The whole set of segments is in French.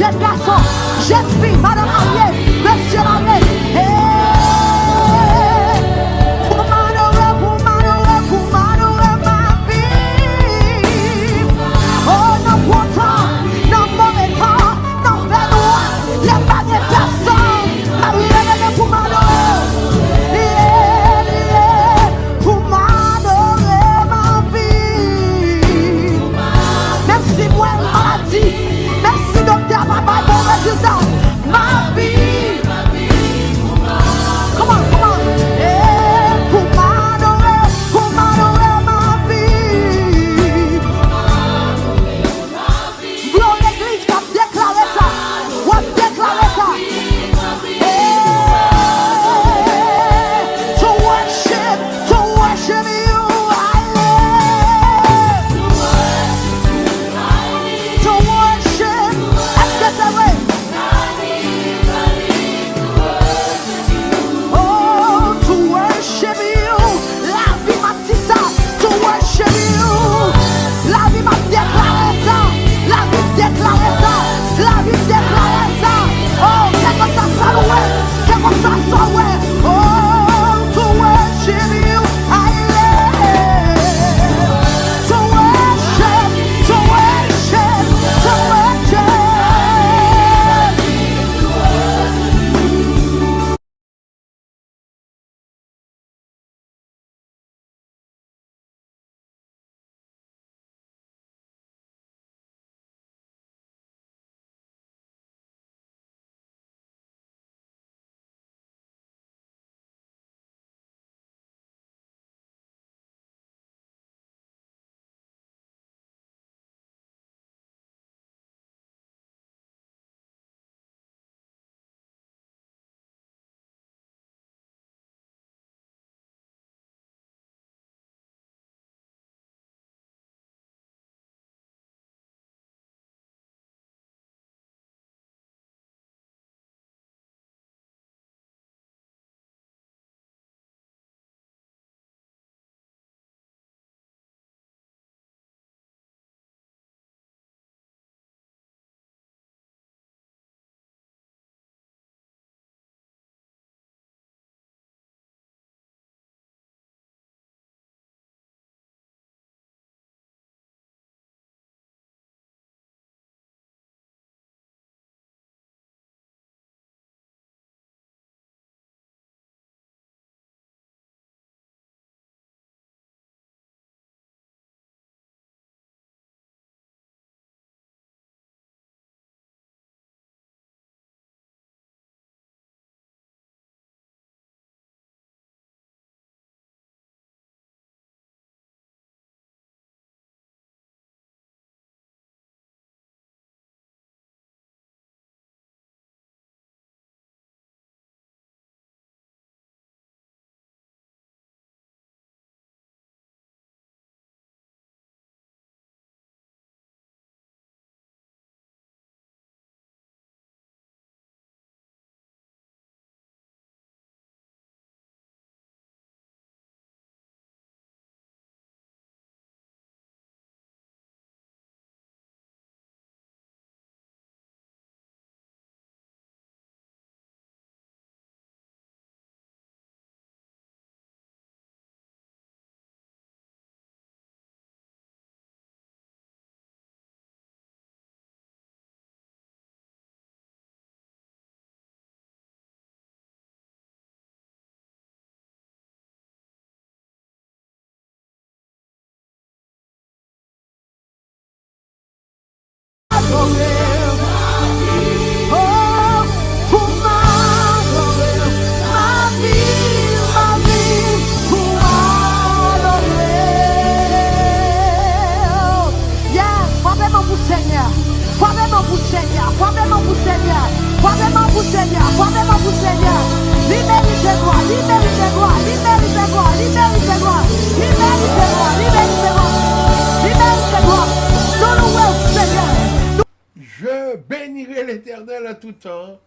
jeune garçon, jeune fille, madame mariée, monsieur marié. Pour m'adorer ma vie. Oh, non, bon temps, non, mauvais temps, non, belle les dernières personnes. Ma vie est pour m'adorer. Pour m'adorer ma vie. Même si moi, maladie. Merci docteur, papa, bon résultat. Ma vie. tout temps,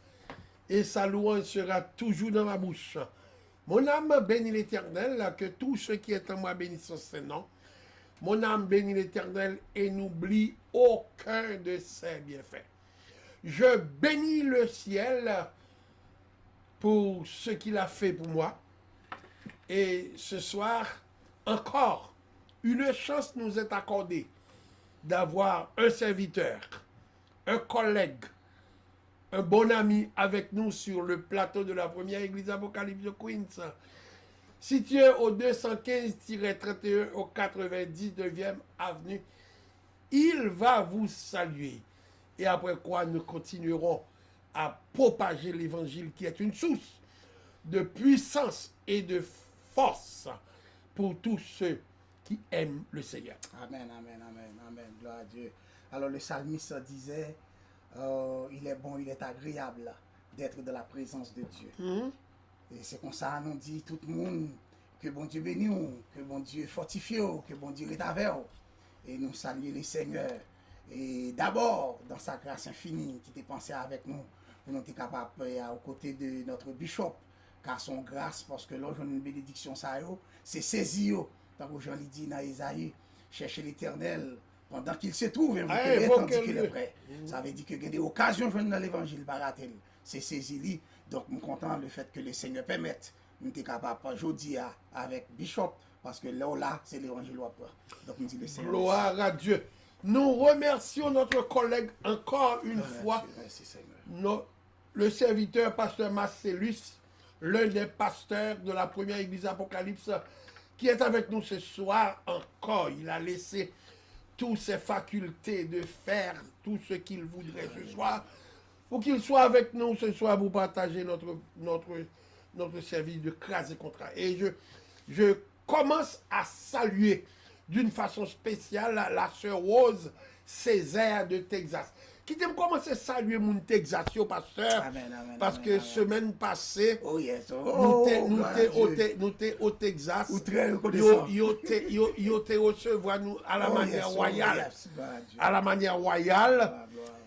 et sa louange sera toujours dans ma bouche. Mon âme bénit l'Éternel, que tout ce qui est en moi bénisse son Saint-Nom. Mon âme bénit l'Éternel et n'oublie aucun de ses bienfaits. Je bénis le ciel pour ce qu'il a fait pour moi. Et ce soir, encore, une chance nous est accordée d'avoir un serviteur, un collègue, un bon ami avec nous sur le plateau de la première église Apocalypse de Queens, situé au 215-31 au 99e avenue. Il va vous saluer. Et après quoi, nous continuerons à propager l'évangile qui est une source de puissance et de force pour tous ceux qui aiment le Seigneur. Amen, amen, amen, amen. Gloire à Dieu. Alors le psalmiste disait, il est bon, il est agréable d'être dans la présence de Dieu. Et c'est comme ça, nous dit tout le monde, que bon Dieu bénisse, que bon Dieu fortifie, que bon Dieu est avec nous. Et nous saluons le Seigneur. Et d'abord, dans sa grâce infinie, qui était pensée avec nous, pour nous être capables aux côtés de notre bishop, car son grâce, parce que l'on a une bénédiction, c'est saisi. Tant que Jean dit dans Isaïe, cherchez l'Éternel pendant qu'il se trouve, tandis qu'il est prêt. Ça veut dire que il y a des occasions de joindre dans l'évangile, c'est saisi. Donc, nous sommes contents le fait que le Seigneur permette, nous sommes capables aujourd'hui avec Bishop, parce que là, c'est l'évangile. Donc, nous disons le Seigneur. Gloire à Dieu. Nous remercions notre collègue encore une fois, merci, Seigneur. Le serviteur pasteur Marcellus, l'un des pasteurs de la première église Apocalypse, qui est avec nous ce soir encore. Il a laissé toutes ses facultés de faire tout ce qu'il voudrait ce soir, pour qu'il soit avec nous ce soir pour partager notre service de grâce et contrat. Et je commence à saluer d'une façon spéciale la sœur Rose Césaire de Texas. Qui t'aime commencer à saluer mon Texas, pasteur, parce que semaine passée, nous étions au Texas, ils te recevoir nous à la manière royale. À la manière royale.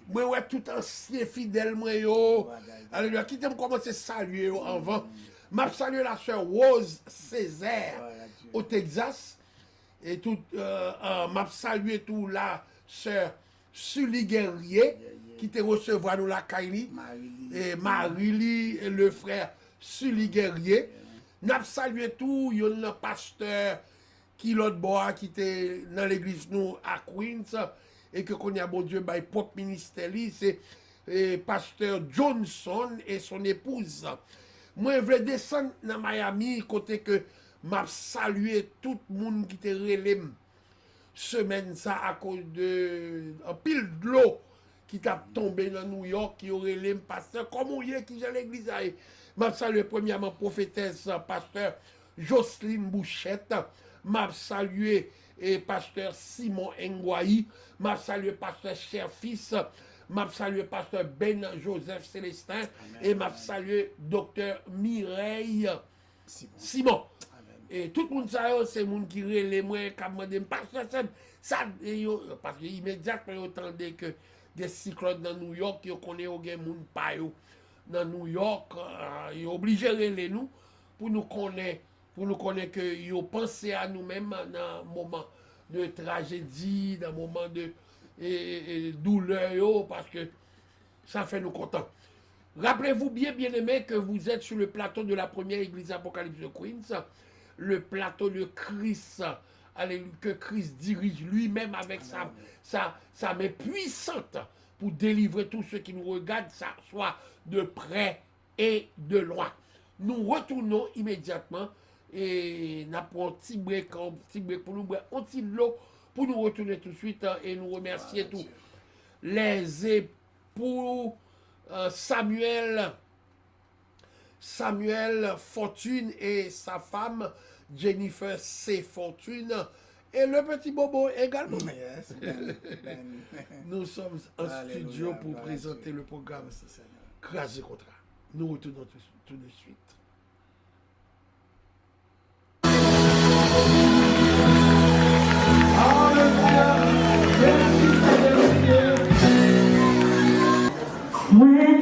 Moi, ouais, tout ancien fidèle, moi, yo. Alléluia. Qui t'aime commencer à saluer avant. M'a salué la sœur Rose Césaire au Texas. Et tout, m'a salué tout la sœur Sully Guerrier, qui te recevoir nous la Kaili, et Marie-Lie, et le frère Sully Guerrier. N'a salué tout, il y a un pasteur qui l'autre bois, qui était dans l'église nous à Queens, et que connaît bon Dieu, by propre ministère, c'est pasteur Johnson et son épouse. Moi, je voulais descendre dans Miami, côté que m'a salué tout le monde qui te relève. Semaine ça à cause de un pile de l'eau qui t'a tombé dans New York, qui aurait les pasteur comme on y est qui j'ai l'église. M'a salué premièrement prophétesse pasteur Jocelyne Bouchette, m'a salué pasteur Simon Ngwayi, m'a salué pasteur Cher-Fils, m'a salué pasteur Ben Joseph Célestin. Amen. Et m'a salué docteur Mireille Simon. Et tout le monde sait, c'est le monde qui relève moi, qui m'a dit, parce que immédiatement, ils entendaient que des cyclones dans New York, ils connaissent des gens dans New York, ils sont obligés de relayer nous pour nous connaître que ils pensent à nous-mêmes dans un moment de tragédie, dans un moment de douleur, parce que ça fait nous contents. Rappelez-vous bien aimés, que vous êtes sur le plateau de la première église Apocalypse de Queens, le plateau de Christ, que Christ dirige lui-même avec sa main puissante pour délivrer tous ceux qui nous regardent, soit de près et de loin. Nous retournons immédiatement et nous prenons un petit break pour nous boire un petit l'eau pour nous retourner tout de suite et nous remercier tous les époux Samuel Fortune et sa femme Jennifer C. Fortune et le petit Bobo également. Yes, Nous sommes en studio pour présenter le programme Grâce et Contrat. Nous retournons tout de suite. Moi,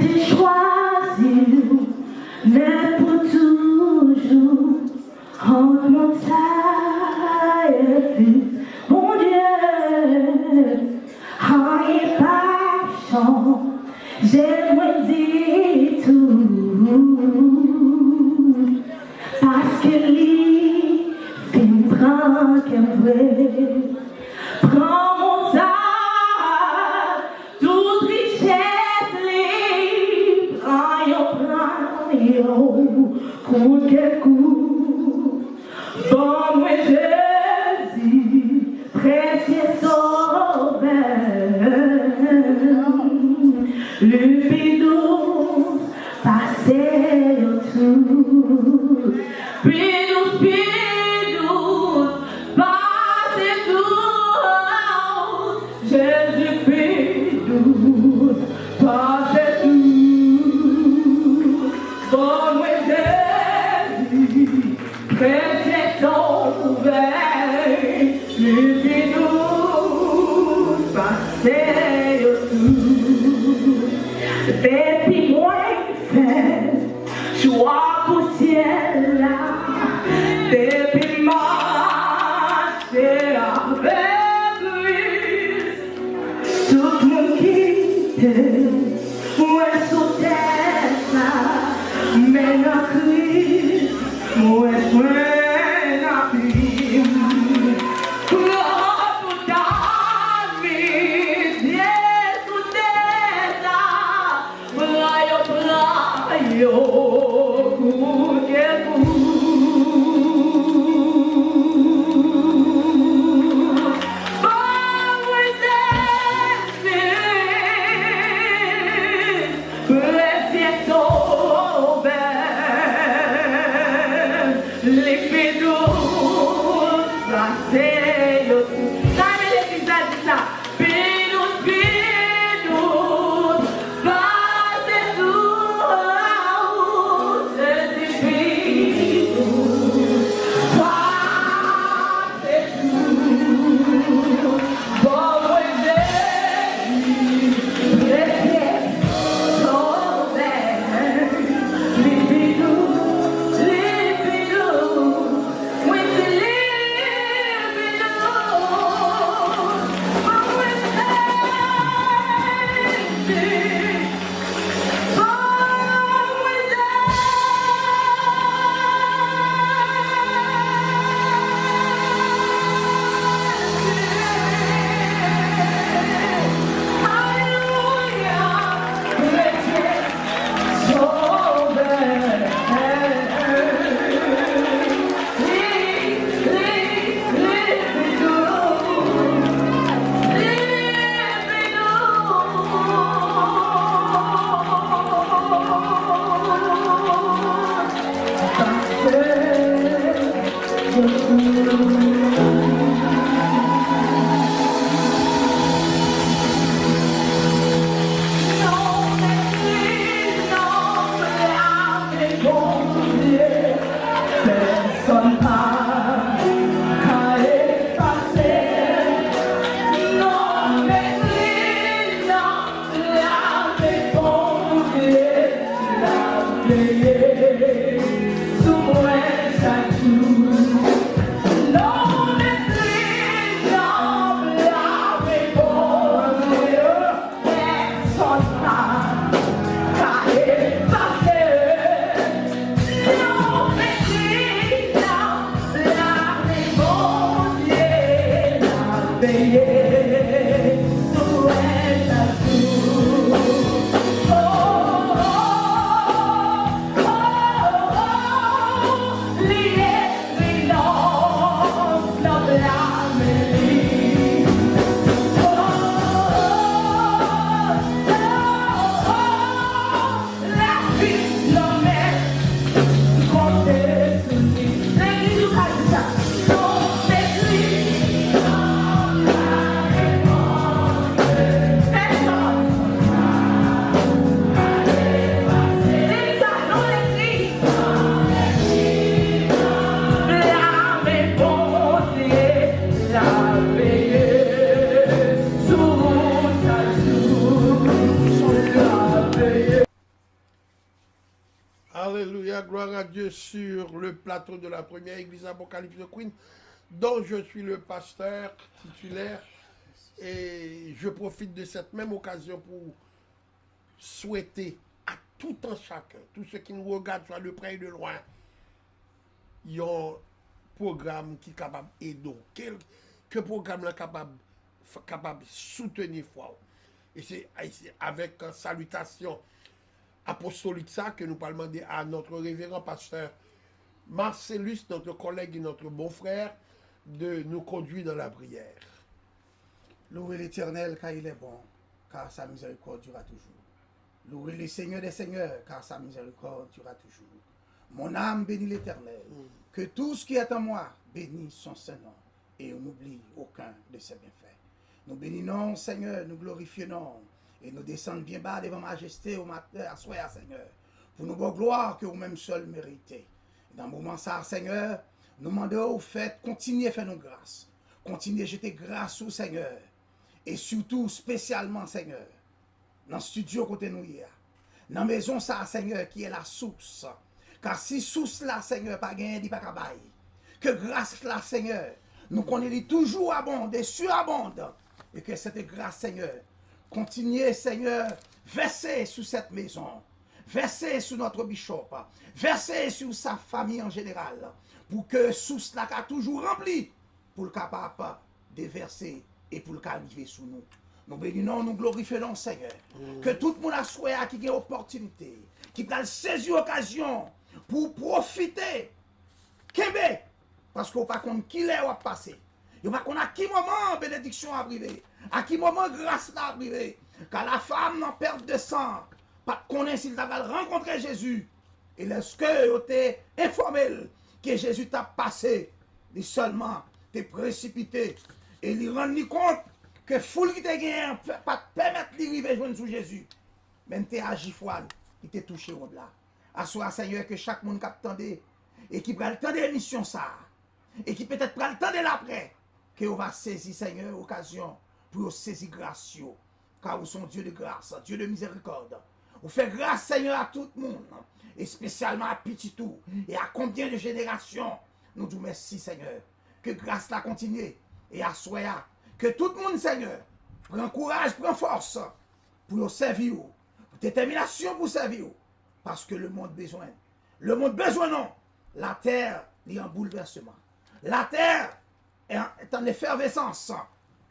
en montagne, mon Dieu, en passion, j'aimerais dire tout, parce que lui, fait me prend qu'un vrai, prends mon temps, toute richesse libre, prends yo, contre quel coup, bon moi Jésus, précieux sauveur, le bidou, passez tout, bidou, passez tout, Jésus bidou, passez tout, bon moi Jésus, précieux sauveur, le bidou, passez tout. Depuis moi, je vois pour ciel là. Depuis marcher avec lui, tout le monde quitte, moi sous terre là, mais la crise, moi la crise. Yo, Dieu sur le plateau de la première église Apocalypse de Queen, dont je suis le pasteur titulaire. Et je profite de cette même occasion pour souhaiter à tout un chacun, tous ceux qui nous regardent, soit de près et de loin, il y a un programme qui est capable d'aider. Que programme est capable de soutenir foi. Et c'est avec salutation apostolique ça que nous parlons à notre révérend pasteur Marcellus, notre collègue et notre beau-frère, de nous conduire dans la prière. Louez l'Éternel car il est bon, car sa miséricorde durera toujours. Louez le Seigneur des Seigneurs, car sa miséricorde durera toujours. Mon âme bénit l'Éternel. Que tout ce qui est en moi bénisse son Saint-Nom et on n'oublie aucun de ses bienfaits. Nous bénissons, Seigneur, nous glorifions et nous descendons bien bas devant Majesté au matin, à soi, Seigneur, pour nous bonne gloire que vous-même seul méritez. Dans le moment ça, Seigneur, nous demandons au fait, continuez à faire nos grâces. Continuez à jeter grâce au Seigneur. Et surtout, spécialement, Seigneur, dans le studio côté nous hier, dans la maison ça, Seigneur, qui est la source. Car si source là, Seigneur, pas gagné, dit pas cabaye. Que grâce là, Seigneur, nous connaissons toujours abonde, surabonde. Et que cette grâce, Seigneur, continue, Seigneur, verser sur cette maison, verser sur notre bishop, verser sur sa famille en général, pour que source là a toujours rempli, pour le capable de verser et pour le arriver sous nous. Nous bénissons, nous glorifions, Seigneur. Que tout le monde a souhaité qui a une opportunité, qui a saisi l'occasion pour profiter. Québec, parce qu'on ne sait pas qui est passé. On ne sait pas à qui moment bénédiction a arrivé, à qui moment grâce a arrivé. Car la femme n'en perd de sang, pas connaît s'il t'a rencontré Jésus. Et lorsque tu es informé que Jésus t'a passé, il seulement t'es précipité. Et il rend compte que foule qui t'a gagné, pas permettre d'arriver joindre sous Jésus. Même t'es agi foile, il t'a touché au là. Assois, Seigneur, que chaque monde qui attendait et qui prend le temps de l'émission ça, et qui peut-être prend le temps de l'après, que on va saisir, Seigneur, l'occasion pour saisir grâce, car vous sont Dieu de grâce, Dieu de miséricorde. Vous faites grâce, Seigneur, à tout le monde, et spécialement à petit tout, et à combien de générations. Nous disons merci, Seigneur, que grâce la continue, et à soi, que tout le monde, Seigneur, prend courage, prend force, pour servir, pour détermination pour servir, parce que le monde besoin. Le monde besoin, non. La terre est en bouleversement. La terre est en effervescence.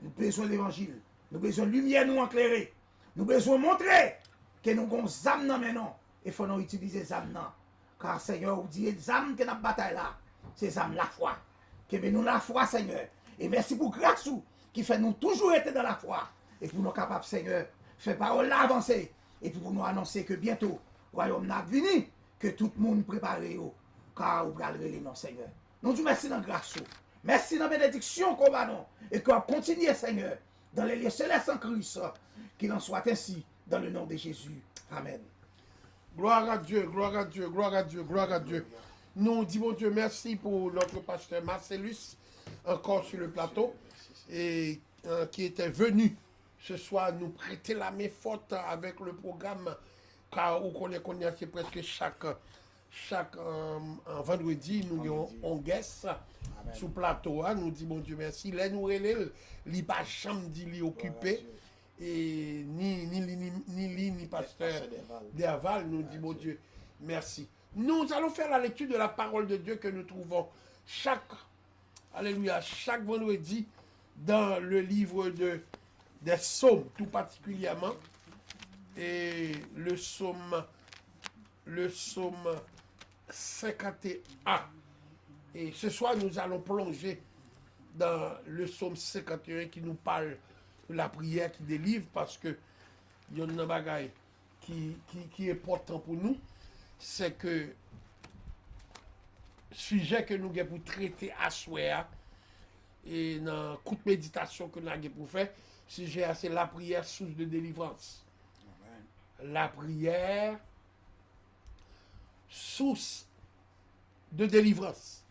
Nous avons besoin de l'évangile. Nous avons besoin de lumière nous éclairer. Nous avons besoin de montrer que nous avons des âmes maintenant. Et il faut nous utiliser les âmes. Car Seigneur, vous dites les âmes que nous bataille là, c'est les âmes la foi. Que nous la foi, Seigneur. Et merci pour grâce qui fait nous toujours être dans la foi. Et pour nous capables, Seigneur, faire parole là avancer. Et pour nous annoncer que bientôt, le royaume n'a venu, que tout le monde prépare, car vous allez les noms, Seigneur. Nous disons merci dans la grâce. Merci dans la bénédiction qu'on va nous. Et qu'on continue, Seigneur, dans les lieux célestes en Christ. Qu'il en soit ainsi, dans le nom de Jésus. Amen. Gloire à Dieu, gloire à Dieu, gloire à Dieu, gloire à Dieu. Nous disons Dieu merci pour notre pasteur Marcellus, encore sur le plateau, et qui était venu ce soir nous prêter la main forte avec le programme, car on connaît c'est presque chaque vendredi, nous avons guest sous plateau. Nous disons bon Dieu merci. Là, nous relèvons, il n'y a pas chambre d'y occupé. Et ni pasteur Derval, nous disons bon Dieu merci. Nous allons faire la lecture de la parole de Dieu que nous trouvons chaque vendredi dans le livre des psaumes, tout particulièrement. Et le psaume 51. Et ce soir, nous allons plonger dans le psaume 51 qui nous parle de la prière qui délivre, parce que il y a un bagage qui est important pour nous, c'est que sujet que nous avons pour traiter à soi et dans le coup de méditation que nous avons pour faire, sujet c'est la prière source de délivrance. La prière source de délivrance.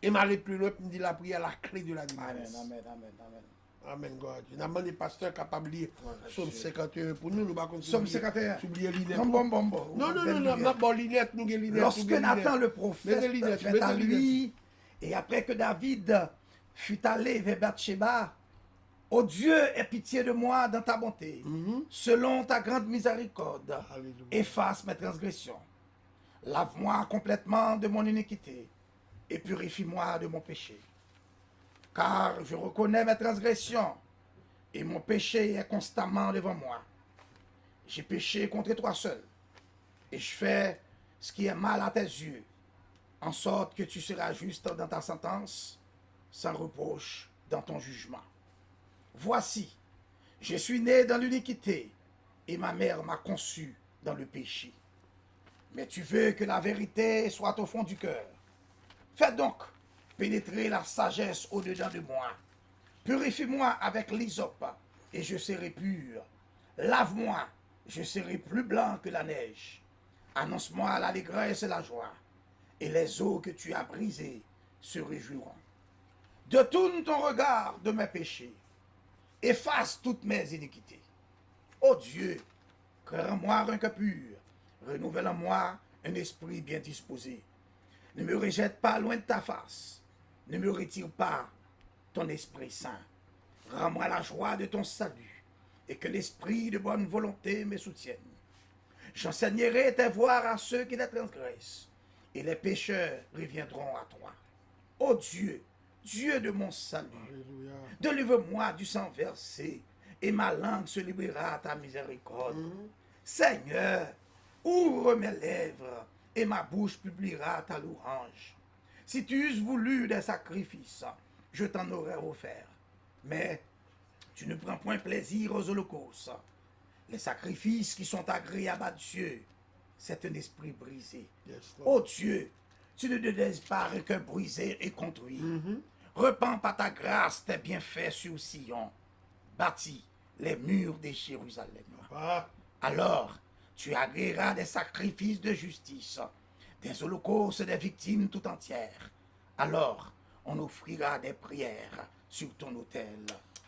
Et m'aller plus loin, me dit la prière la clé de la délivrance. Amen, amen, amen, amen. Amen, God. Nous avons des pasteurs capables de lire Voilà, Somme Dieu. 51 pour nous. Nous ne Somme 51. oublier Linette. Bon. Non, bon, Linette, nous avons Linette. Lorsque Nathan le prophète vint à lui, et après que David fut allé vers Bathsheba, ô Dieu, aie pitié de moi dans ta bonté, selon ta grande miséricorde, Alléluia. efface mes transgressions. Lave-moi complètement de mon iniquité et purifie-moi de mon péché. Car je reconnais mes transgressions et mon péché est constamment devant moi. J'ai péché contre toi seul et je fais ce qui est mal à tes yeux, en sorte que tu seras juste dans ta sentence, sans reproche dans ton jugement. Voici, je suis né dans l'iniquité et ma mère m'a conçu dans le péché. Mais tu veux que la vérité soit au fond du cœur. Fais donc pénétrer la sagesse au-dedans de moi. Purifie-moi avec l'hysope et je serai pur. Lave-moi, je serai plus blanc que la neige. Annonce-moi l'allégresse et la joie, et les eaux que tu as brisées se réjouiront. Détourne ton regard de mes péchés, efface toutes mes iniquités. Ô Dieu, crée-moi un cœur pur, renouvelle en moi un esprit bien disposé. Ne me rejette pas loin de ta face, ne me retire pas ton Esprit Saint. Rends-moi la joie de ton salut, et que l'esprit de bonne volonté me soutienne. J'enseignerai tes voies à ceux qui les transgressent, et les pécheurs reviendront à toi. Ô Dieu, Dieu de mon salut, Alléluia. délivre-moi du sang versé, et ma langue se librera à ta miséricorde. Seigneur, ouvre mes lèvres, et ma bouche publiera ta louange. Si tu eusses voulu des sacrifices, je t'en aurais offert. Mais tu ne prends point plaisir aux holocaustes. Les sacrifices qui sont agréables à Dieu, c'est un esprit brisé. Yes, Lord. Ô Dieu, tu ne dédaises pas un cœur brisé et conduit. Repends par ta grâce tes bienfaits sur Sion. Bâtis les murs de Jérusalem. Ah, Alors, tu agréeras des sacrifices de justice, des holocaustes des victimes tout entières. Alors, on offrira des prières sur ton autel.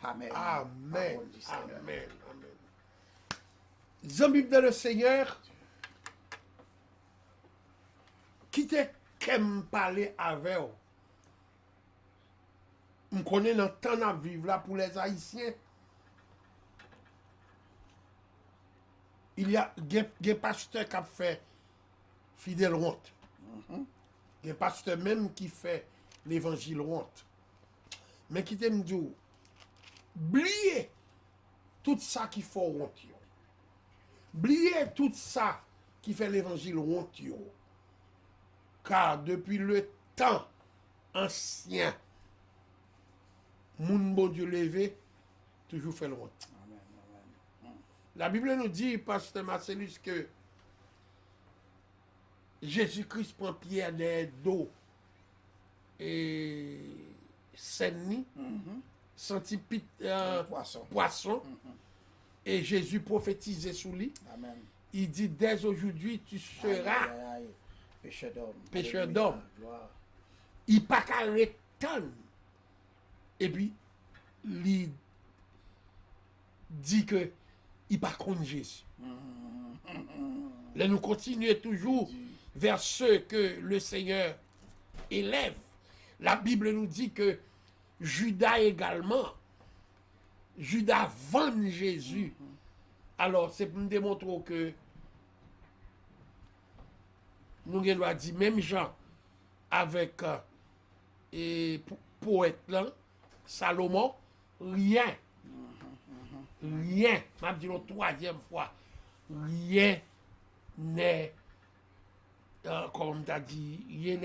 Amen. Amen. Parole du Seigneur. Amen. Amen. Zambib dans le Seigneur, qui te qu'aime parler avec vous. On connaît dans le temps à vivre là pour les Haïtiens. Il y a des pasteurs qui ont fait fidèle honte. Des pasteurs même qui fait l'évangile honte. Mais qui t'aime dire, oubliez tout ça qui fait honte. Oubliez tout ça qui fait l'évangile honte. Car depuis le temps ancien, moun bon Dieu levé, toujours fait honte. Amen, amen. La Bible nous dit, pasteur Marcellus, que Jésus-Christ prend Pierre d'eau et Saint-Denis, senti poisson, et Jésus prophétisait sous lui. Amen. Il dit, dès aujourd'hui, tu seras Aïe, aïe, aïe. Pécheur d'homme. Pécheur Alléluia. d'homme. Gloire. il pas qu'à retourner. Et puis, il dit que il pas contre Jésus. Là, nous continuons toujours vers ceux que le Seigneur élève. La Bible nous dit que Judas également, Judas vend Jésus. Alors, c'est pour nous démontrer que nous avons dit, même Jean, avec et poète là, Salomon, rien. Rien, m'a dit la troisième fois, rien n'est, comme tu as dit, rien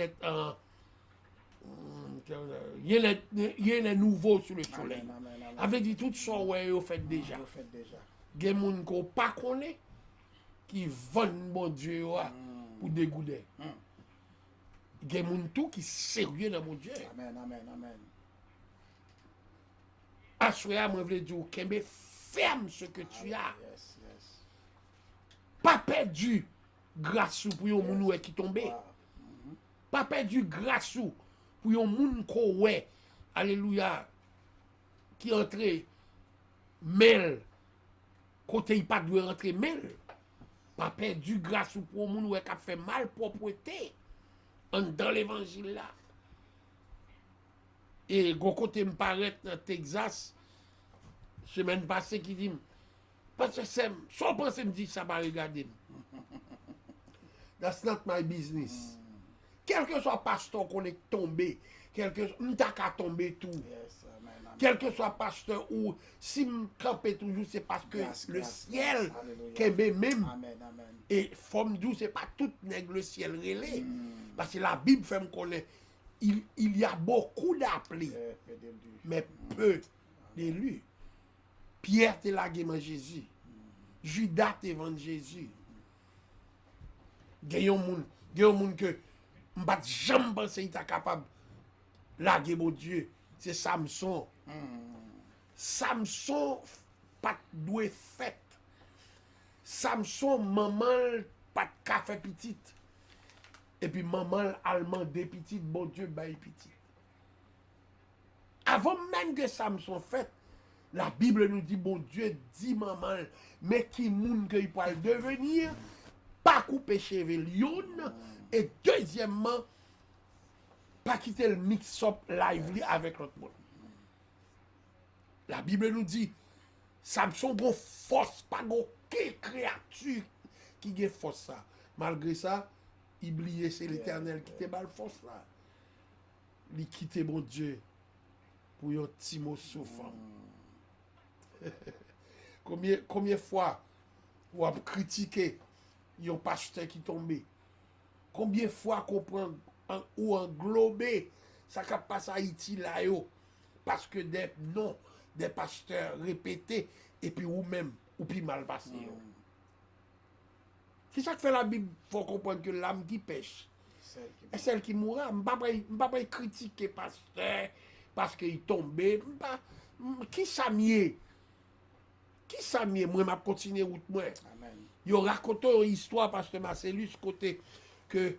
n'est nouveau sur le soleil. Amen, amen, amen. Avait dit tout ça, ouais, au fait déjà. Vous faites déjà. Il y a des gens qui ne pas connaît, qui vendent mon Dieu pour dégoûter. Il y a des gens tout qui sont sérieux dans mon Dieu. Amen, amen, amen. Assoya, moi, je veux dire, Kembe, ferme ce que tu as. Yes, yes. Pas perdu grâce pour yon moun qui tombe. Wow. Pas perdu grâce pour yon moun ko ouais. Alléluia. qui entre mêle côté il pas doit rentrer mêle pas perdu grâce pour moun ouais qui fait mal propreté dans l'évangile là et gon côté me paraît dans Texas semaine passée qui dit parce que c'est son pensée me dit ça va regarder that's not my business quel que soit pasteur qu'on est tombé quel que soit qu'à tomber tout Yes, amen, amen. quel que soit pasteur ou si me camper toujours c'est parce que Grâce, le grâce, ciel grâce. Alléluia. qu'est même Amen, amen. et forme d'où c'est pas tout nègre le ciel relais parce que la Bible fait me connaître il y a beaucoup d'appelés Peu de lui. mais peu d'élus Pierre te lagué dans Jésus Judas te vend Jésus gayon moun que m'pas jamais penser il t'a capable laguer mon Dieu c'est Samson Samson pas doué fait Samson maman pas de café petite et puis maman allemand des petites bon Dieu bail petit avant même que Samson fait la Bible nous dit bon Dieu dit maman mais qui moun que il peut devenir pas couper cheveux lion et deuxièmement pas quitter le mix-up lively avec l'autre monde. La Bible nous dit Samson gon force pas gon créature qui a force ça. Malgré ça, il oubliait c'est l'Éternel qui te bal force là. Il quitte bon Dieu pour un petit mot souffrant. Combien fois ou a critiqué un pasteur qui tombé? Combien fois qu'on prend ou englober ça qui passe à Haïti là yo parce que des noms des pasteurs répétés et puis ou même ou puis mal passé yo. C'est ça que fait la Bible, faut comprendre que l'âme qui pêche et celle qui mourra, m'pas pas critiquer pasteur parce qu'il tombé, qui ça mieux moi m'a continuer route moi. Amen. Yo raconte une histoire pasteur Marcellus côté que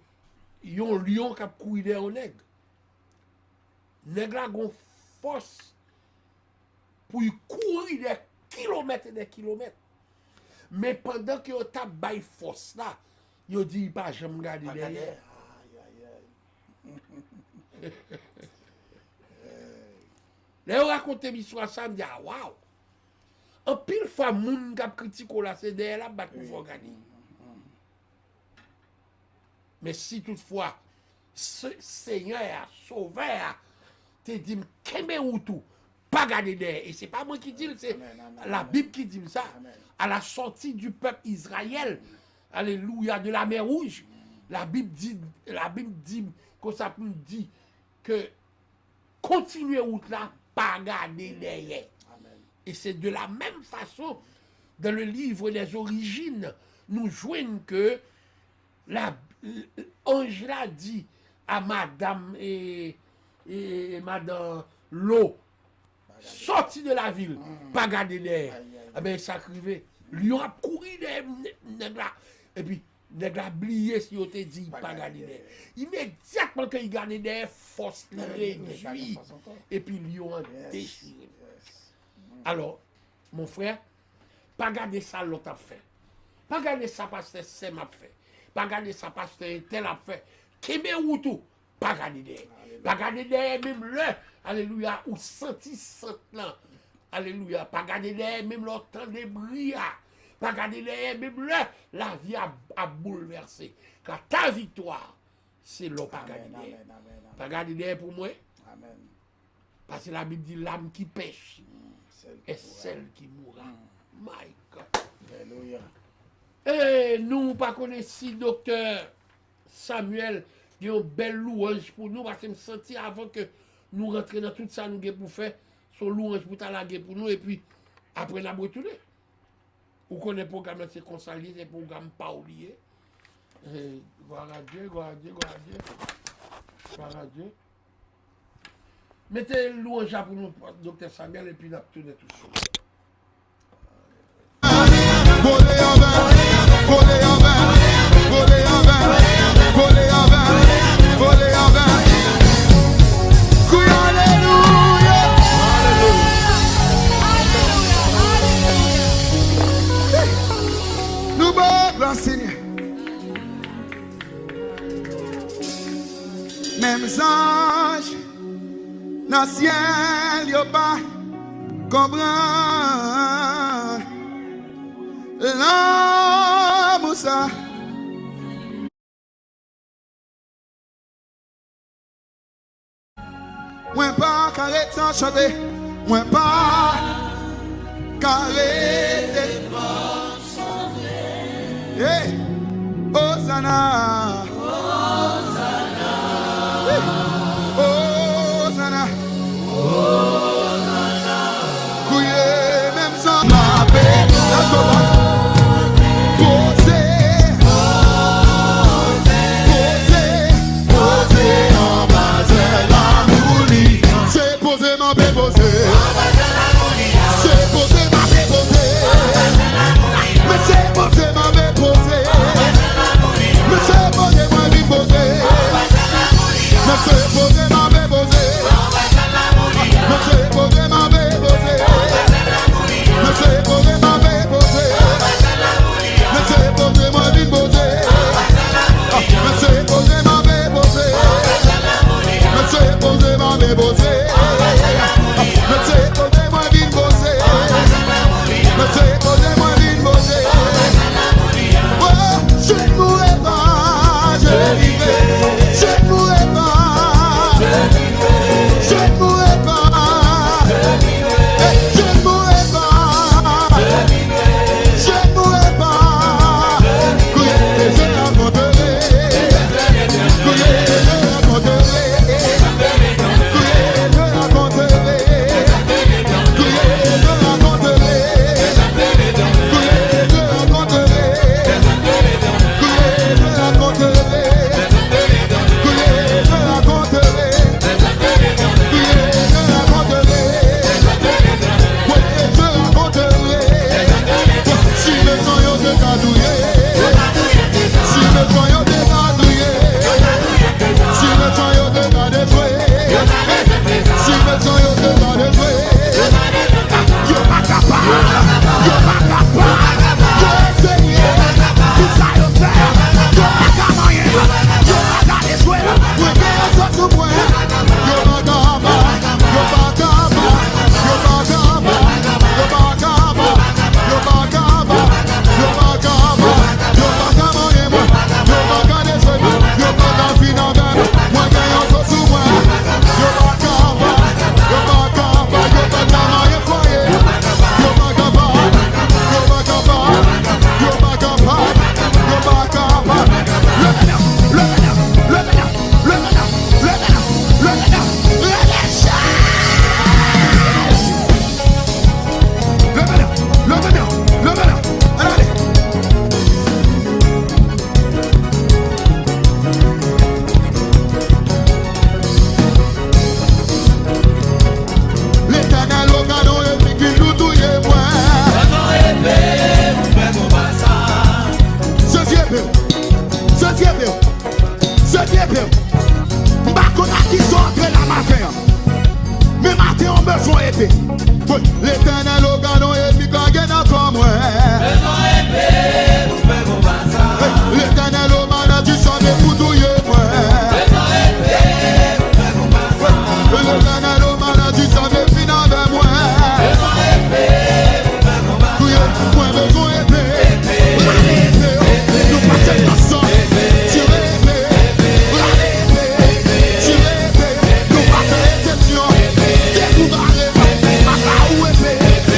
yon lion qui a couru derrière nègre. Nègre la gon force pour courir des kilomètres et des kilomètres. Mais pendant que yo t'a bay force là, yo dit pas jamais garder derrière. Là yo raconte l'histoire ça me dit ah waouh. En pile fois moun qui a critiqué là c'est derrière la bat pour faire gagner. Mais si toutefois, ce Seigneur a sauvé, te dit, qu'est-ce ou tout, pas garder derrière. Et c'est pas moi qui dis, c'est la Bible qui dit ça. Amen. À la sortie du peuple Israël, alléluia, de la mer Rouge, la Bible dit, comme ça nous dit, que continuez route là, pas garder derrière. Amen. Et c'est de la même façon, dans le livre des origines, nous jouons que Ange l'a dit à madame et madame Lo, sorti de la ville, pas garder derrière. Ah ben ça crivé. Lion a couru nèg là. Et puis nèg la blié si on te dit pas garder derrière. Immédiatement qu'il garde derrière, force réduit. Et puis lion a déchiré. Alors, mon frère, pas garder ça l'autre a fait. Pas garder ça parce que c'est m'a fait. Pas garder ça parce que tel a fait. Kébé ou tout, pas garder derrière. Pas garder derrière même le, alléluia, ou senti là. Alléluia, pas garder derrière même le temps de briller. Pas garder derrière même le, la vie a bouleversé. Car ta victoire, c'est l'eau pas garder derrière. Pas garder derrière pour moi. Amen. Parce que la Bible dit l'âme qui pêche est celle qui mourra. My God. Alléluia. Et nous, pas connaître si docteur Samuel, il y a une belle louange pour nous, parce que je me sens avant que nous rentrions dans tout ça, nous avons pour faire son louange pour t'allaguer pour nous, et puis après, nous avons retourné. Vous connaissez le programme, c'est consacré, c'est le programme pas oublié. Gloire à Dieu, gloire à Dieu, gloire à Dieu. Gloire à Dieu. Mettez louange pour nous, docteur Samuel, et puis nous avons tourné tout ça. Même ange dans le ciel, yo pas comprendre l'amour ça. Moi pas carré sans chanter, moi pas carré sans chanter. Hey, Hosanna, Hosanna, Hosanna, Hosanna. Couillé même sans ma paix, la sauvage. L'éternel au canon et puis quand il y a comme moi. L'éternel au mana du sang et pour tout moi. L'éternel au mana du sang et puis dans le moi. Moi besoin d'épée. Nous passons dans sang. Nous passons l'exception. Découvrir. Où est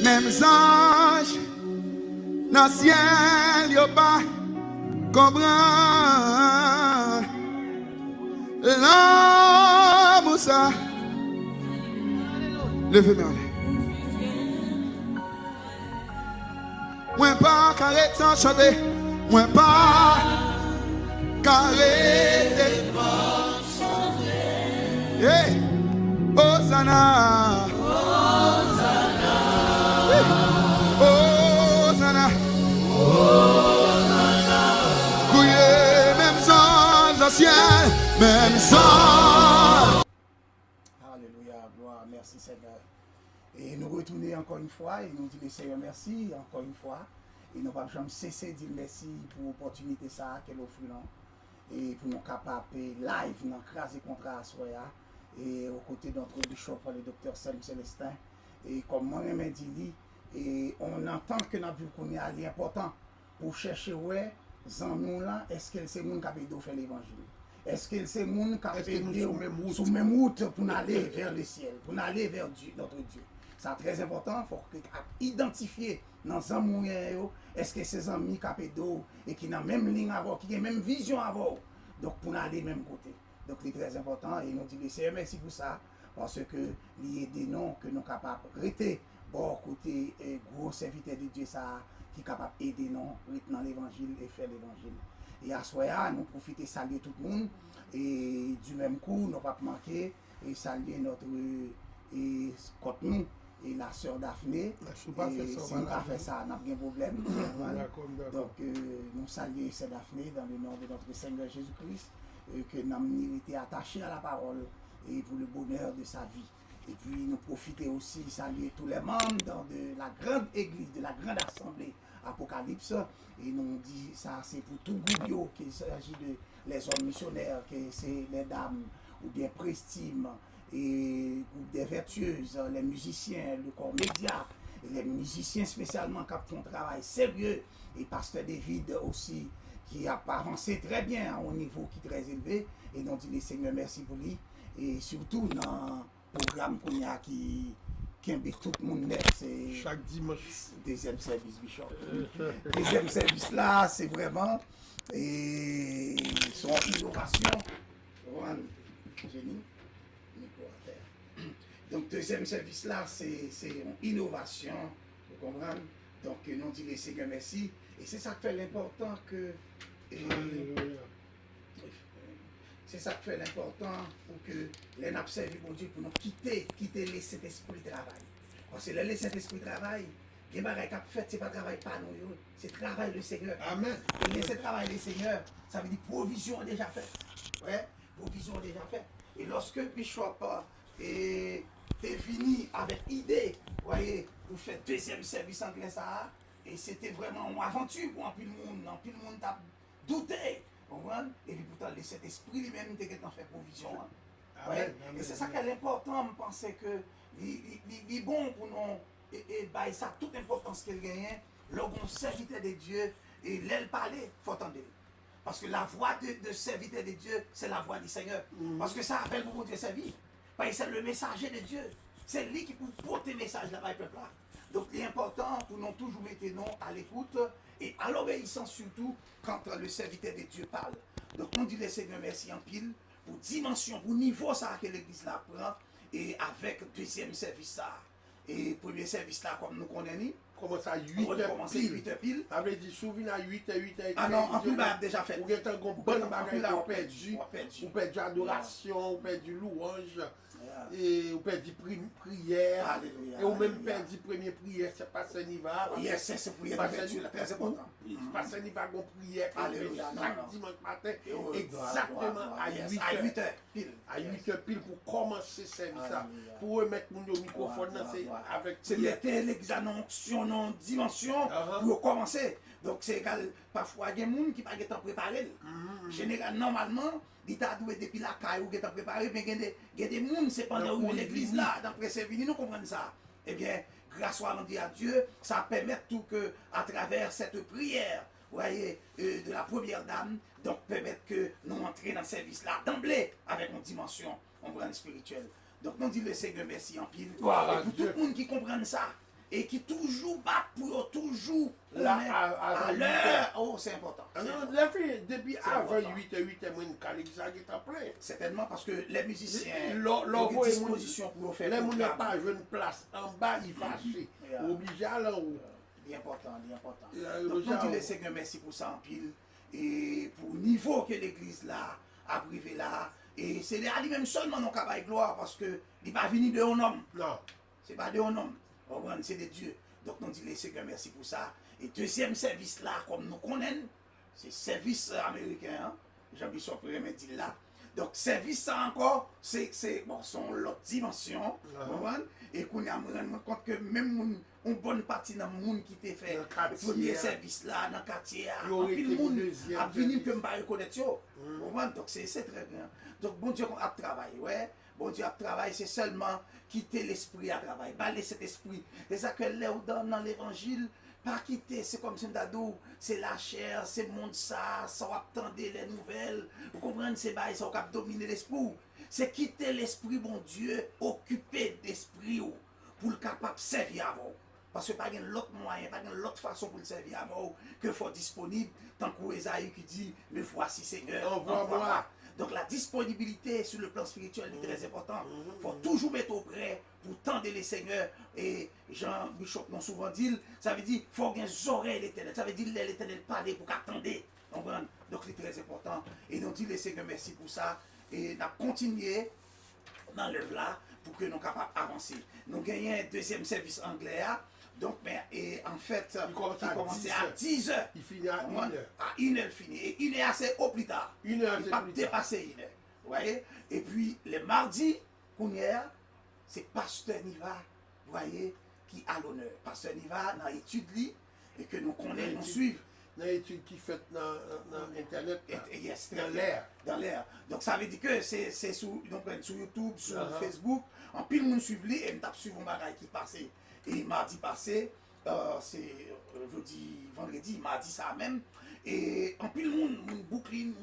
Même ange dans le ciel, yo pas comprendre l'amour ça. Levez-moi. Moi pas carré sans chanter. Moi pas carré sans chanter. Hey, Hosanna. Hosanna. Hosanna. Couillé, même sans le ciel, même sans. Alléluia, gloire, merci Seigneur. Et nous retournons encore une fois et nous disons Seigneur merci encore une fois. Et nous ne pouvons jamais cesser de dire merci pour l'opportunité ça qu'elle offre nous. Et pour nous capables live, nous craser contre la soya. Et aux côtés de notre bishop, le docteur Sam Célestin. Et comme moi-même dit, et on entend que notre vie qu'on est important pour chercher ouais, nous là, est-ce que c'est nous qui avons fait l'évangile? Est-ce que c'est nous qui avons fait sous même route pour aller vers le ciel, pour aller vers Dieu, notre Dieu? C'est très important, il faut identifier dans les amis, est-ce que ces amis qui ont et qui ont la même ligne à voir, qui ont la même vision à voir, donc pour aller même côté. Donc c'est très important et nous disons Seigneur merci pour ça, parce que il y a des noms que nous sommes capables de rester bon côté gros serviteur de Dieu ça, qui est capable d'aider nous dans l'évangile et faire l'évangile. Et à ce moment-là, nous profitons de saluer tout le monde et du même coup, nous ne pas manquer et saluer notre contenu. Et la sœur Daphné, si on n'a pas fait ça, on n'a pas de problème. Donc, nous saluons sœur Daphné dans le nom de notre Seigneur Jésus-Christ, que nous avons été attachés à la parole et pour le bonheur de sa vie. Et puis, nous profitons aussi de saluer tous les membres de la grande église, de la grande assemblée Apocalypse. Et nous dit ça, c'est pour tout groupe, qu'il s'agit de les hommes missionnaires, que c'est les dames ou bien Prestime. Et des vertueuses, les musiciens, le corps média, les musiciens spécialement qui font un travail sérieux, et Pasteur David aussi, qui a avancé très bien au niveau qui est très élevé, et nous disons Seigneur merci pour lui, et surtout dans le programme qu'on a qui invite tout le monde net, c'est chaque dimanche. Deuxième service, Bishop. Deuxième service là, c'est vraiment et son innovation. Génie. Donc, deuxième service là, c'est une innovation, vous comprenez? Donc, nous disons Seigneur merci. Et c'est ça qui fait l'important que. C'est ça qui fait l'important pour que les nappes servent bon Dieu pour nous quitter le Saint-Esprit travail. Parce que le Saint-Esprit travail, les bagages qu'a fait, ce n'est pas travail pas nous, c'est travail le Seigneur. Amen. Et laisser travailler le Seigneur, ça veut dire provision déjà faite. Ouais, provision déjà faite. Et lorsque Bishop est fini avec idée, voyez, pour faire deuxième service anglais ça, et c'était vraiment une aventure pour un peu de monde a douté, et puis pourtant le Saint-Esprit lui-même était fait provision. Ouais. Et c'est ça qui est important, je pense que il est bon pour nous, et ça a toute l'importance qu'il gagne, le bon serviteur de Dieu, et l'aile parler, il faut entendre. Parce que la voix de serviteur de Dieu, c'est la voix du Seigneur. Parce que ça appelle pour Dieu servir. Parce que c'est le messager de Dieu. C'est lui qui peut porter le message là-bas, peuple là. Donc, il est important pour nous toujours mettre nous à l'écoute et à l'obéissance surtout quand le serviteur de Dieu parle. Donc, on dit le Seigneur merci en pile pour dimension, pour niveau ça que l'église là prend et avec deuxième service ça. Et premier service là, comme nous connaissons, Commence à 8h pile. Ça veut dire, souvenir à 8h. Ah non, en plus, bah, déjà fait. Ou êtes un bon bagage, on perdu. On perdu adoration, on perdu louange. Et on perdu prière. Et on même perdu première prière, c'est pas ça n'y va. Yes, c'est prière, très important. Pas ça n'y va, on prière. Chaque dimanche matin, exactement à 8h. À 8h pile pour commencer ce service là. Pour remettre mon microphone, c'est mettre les annonces en dimension pour commencer. Donc c'est égal, parfois il y a des gens qui ne sont pas préparés. Généralement, normalement, il t'a doué depuis la caille ou qui t'a préparé, mais il y a des gens, c'est pendant l'église là, d'après ces vignes, nous comprenons ça. Eh bien, grâce à Dieu, ça permet tout que, à travers cette prière, vous voyez, de la première dame, donc permettre que nous entrions dans ce service là d'emblée avec une dimension spirituelle. Donc nous disons le Seigneur merci en pile. Et pour tout le monde qui comprend ça, et qui toujours bat pour toujours Là, connaître à à l'heure. Oh, c'est important. Ah c'est non, important. la fille, depuis avant important. 8h, moi, une l'église qui est en plein. Certainement parce que les musiciens L'envoi ont des dispositions pour faire les le gens n'ont programme. pas une place en bas, ils fâchent. Yeah. Obligé à aller en haut. Important, important. Yeah, Donc, déjà, nous disons Seigneur merci pour ça en pile. Et pour le niveau que l'église là a privé là. Et c'est à lui-même seulement non cabaye gloire parce que il n'est pas venu de un homme. Non. C'est pas de un homme. C'est de Dieu. Donc nous disons Seigneur merci pour ça. Et deuxième service là, comme nous connaissons, c'est service américain. Hein? Jean-Bishop Rémy dit là. Donc service ça encore, c'est bon, son l'autre dimension. Et qu'on a rendu compte que même une bonne partie dans le monde qui t'a fait le premier service là, dans le quartier, puis le monde a venu que je ne pas reconnaître. Donc c'est très bien. Donc bon Dieu a travaillé, ouais. Bon Dieu a travaillé, c'est seulement quitter l'esprit à travailler, baler cet esprit. C'est ça que là dans l'évangile, pas quitter, c'est comme si on c'est la chair, c'est le monde ça va attendre les nouvelles. Vous comprenez, c'est bail, ça va dominer l'esprit. C'est quitter l'esprit, bon Dieu, occuper d'esprit pour le capable de servir à vous. Parce que pas l'autre moyen, pas l'autre façon pour le servir à vous que faut disponible, tant que Esaïe qui dit, me voici Seigneur, envoie-moi. Donc la disponibilité sur le plan spirituel est très important. Il faut toujours mettre au prêt pour tendre les seigneurs. Et Jean Bishop m'a souvent dit, ça veut dire qu'il faut avoir des oreilles l'éternel. Ça veut dire l'éternel parler pour qu'attendre. Donc c'est très important. Et nous dit les seigneurs merci pour ça. Et nous continuons dans l'œuvre là pour que nous soyons capables d'avancer. Nous gagnons un deuxième service anglais. Donc, et en fait, il commençait à 10h. Il finit à 1h. À 1h fini. Et 1h c'est au plus tard. 1h c'est pas dépasser 1h. Vous voyez? Et puis, le mardi, c'est Pasteur Niva, vous voyez, qui a l'honneur. Pasteur Niva, dans l'étude, et que nous connaissons, nous suivons. Dans l'étude qui fait dans Internet, yes, dans l'air. Dans l'air. Donc, ça veut dire que c'est sur YouTube, sur Facebook. En pile, nous suivons et nous suivons un qui passait. Et mardi passé, c'est vendredi, mardi ça même. Et en pile monde, Brooklyn,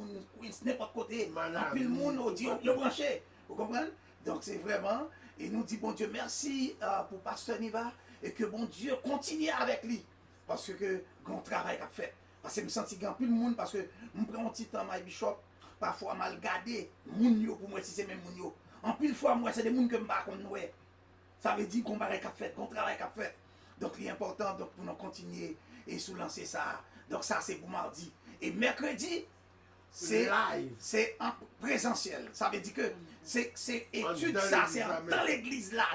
Queens, n'importe côté, en pile monde, dit le branché. Vous comprenez? Donc c'est vraiment, et nous dit bon Dieu merci pour Pasteur Niva et que bon Dieu continue avec lui. Parce que grand travail qu'a fait. Parce que je me sens qu'il y a plus de monde parce que je prends un petit temps, my bishop, parfois mal gardé, moun pour moi si c'est même moun yo. En pile fois, moi c'est des moun que je ne sais pas. Ça veut dire qu'on va fait, qu'on travaille qu'a fait. Donc l'important donc pour nous continuer et sous lancer ça. Donc ça c'est pour mardi. Et mercredi, c'est live. C'est en présentiel. Ça veut dire que c'est étude ça, c'est dans l'église là.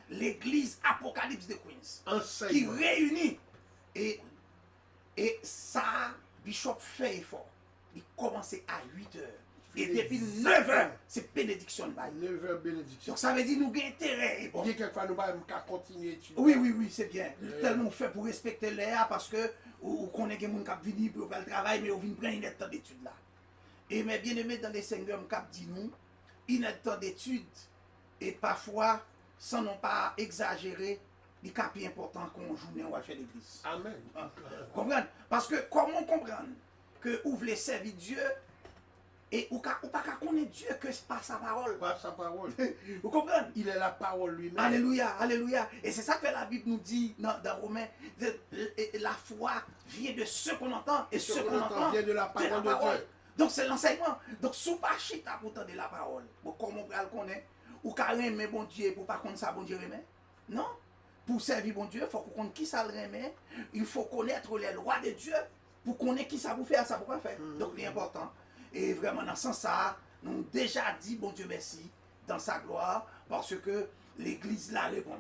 L'église Apocalypse de Queens. Qui réunit. Et ça, Bishop fait effort. Il commence à 8h. Et depuis 9h, c'est bénédiction. 9h bénédiction. Donc ça veut dire nous avons intérêt. Bon. Quelquefois nous allons continuer. Oui, c'est bien. Tellement fait pour respecter l'air parce que on connaît que les gens qui viennent pour faire le travail, mais on vient prendre une temps d'études là. Et mes bien-aimés dans les seigneurs qui disent nous, une temps d'études et parfois, sans non pas exagérer, il est plus important qu'on journée on va faire l'église. Amen. Comprendre? Parce que comment comprendre que vous voulez servir Dieu et ou pas connaître Dieu que c'est pas sa parole. Pas sa parole. Vous comprenez? Il est la parole lui-même. Alléluia, alléluia. Et c'est ça que la Bible nous dit dans Romains. La foi vient de ce qu'on entend et ce qu'on entend vient de la parole de Dieu. Donc c'est l'enseignement. Donc sous pas chita pour entendre la parole. Bon, comment on le connaît? Ou carrément mais bon Dieu pour pas connaître ça bon Dieu remet? Non. Pour servir bon Dieu, il faut qu'on connaisse qui ça le remet. Il faut connaître les lois de Dieu pour connaître qui ça vous fait, ça vous pas faire. Donc c'est important. Et vraiment dans ce sens-là, nous avons déjà dit bon Dieu merci dans sa gloire parce que l'église la répond.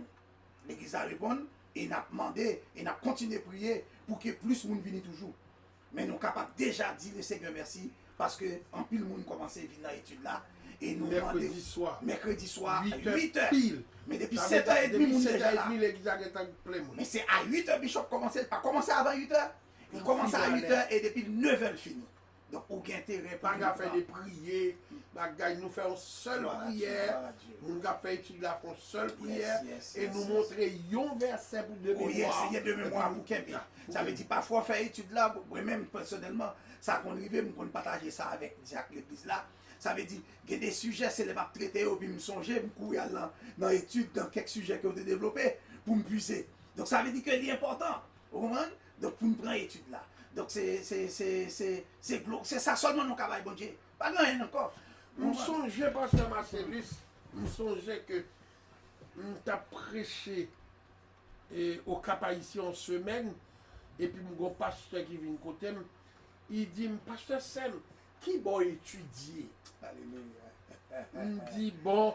L'église la répond et n'a demandé et n'a continué à prier pour que plus de monde vienne toujours. Mais nous sommes capables déjà de dire le Seigneur merci parce que en pile monde commence à venir dans l'étude là. Et nous mercredi soir, 8h pile. Mais depuis 7h30, nous sommes déjà là. Mais c'est à 8h, Bishop commençait, pas commencé avant 8h. Il commence à 8h et depuis 9h, il finit. Donc, aucun intérêt. Pas qu'à faire des prières, nous faisons une seule prière. Nous avons fait étude là, une seule prière. Et nous montrer un verset pour de mémoire. Il y a de mémoire pour quelqu'un. Ça veut dire parfois faire étude là, moi-même personnellement, ça qu'on arrive, nous partager ça avec l'église là. Ça veut dire qu'il y a des sujets, c'est les traiter, puis me songer, me courir dans l'étude, dans quelques sujets que vous avez développés, pour me puiser. Donc ça veut dire que c'est important. Vous comprenez? Donc pour nous prendre l'étude là. Donc c'est ça seulement nous travaillons, bon Dieu. Pas rien encore. Nous songeons, pasteur Marcellus, nous songeons que nous avons prêché au Cap Haïtien en semaine, et puis mon pasteur qui vient côté, il dit, pasteur Sem, qui va étudier? Alléluia. Il me dit, bon,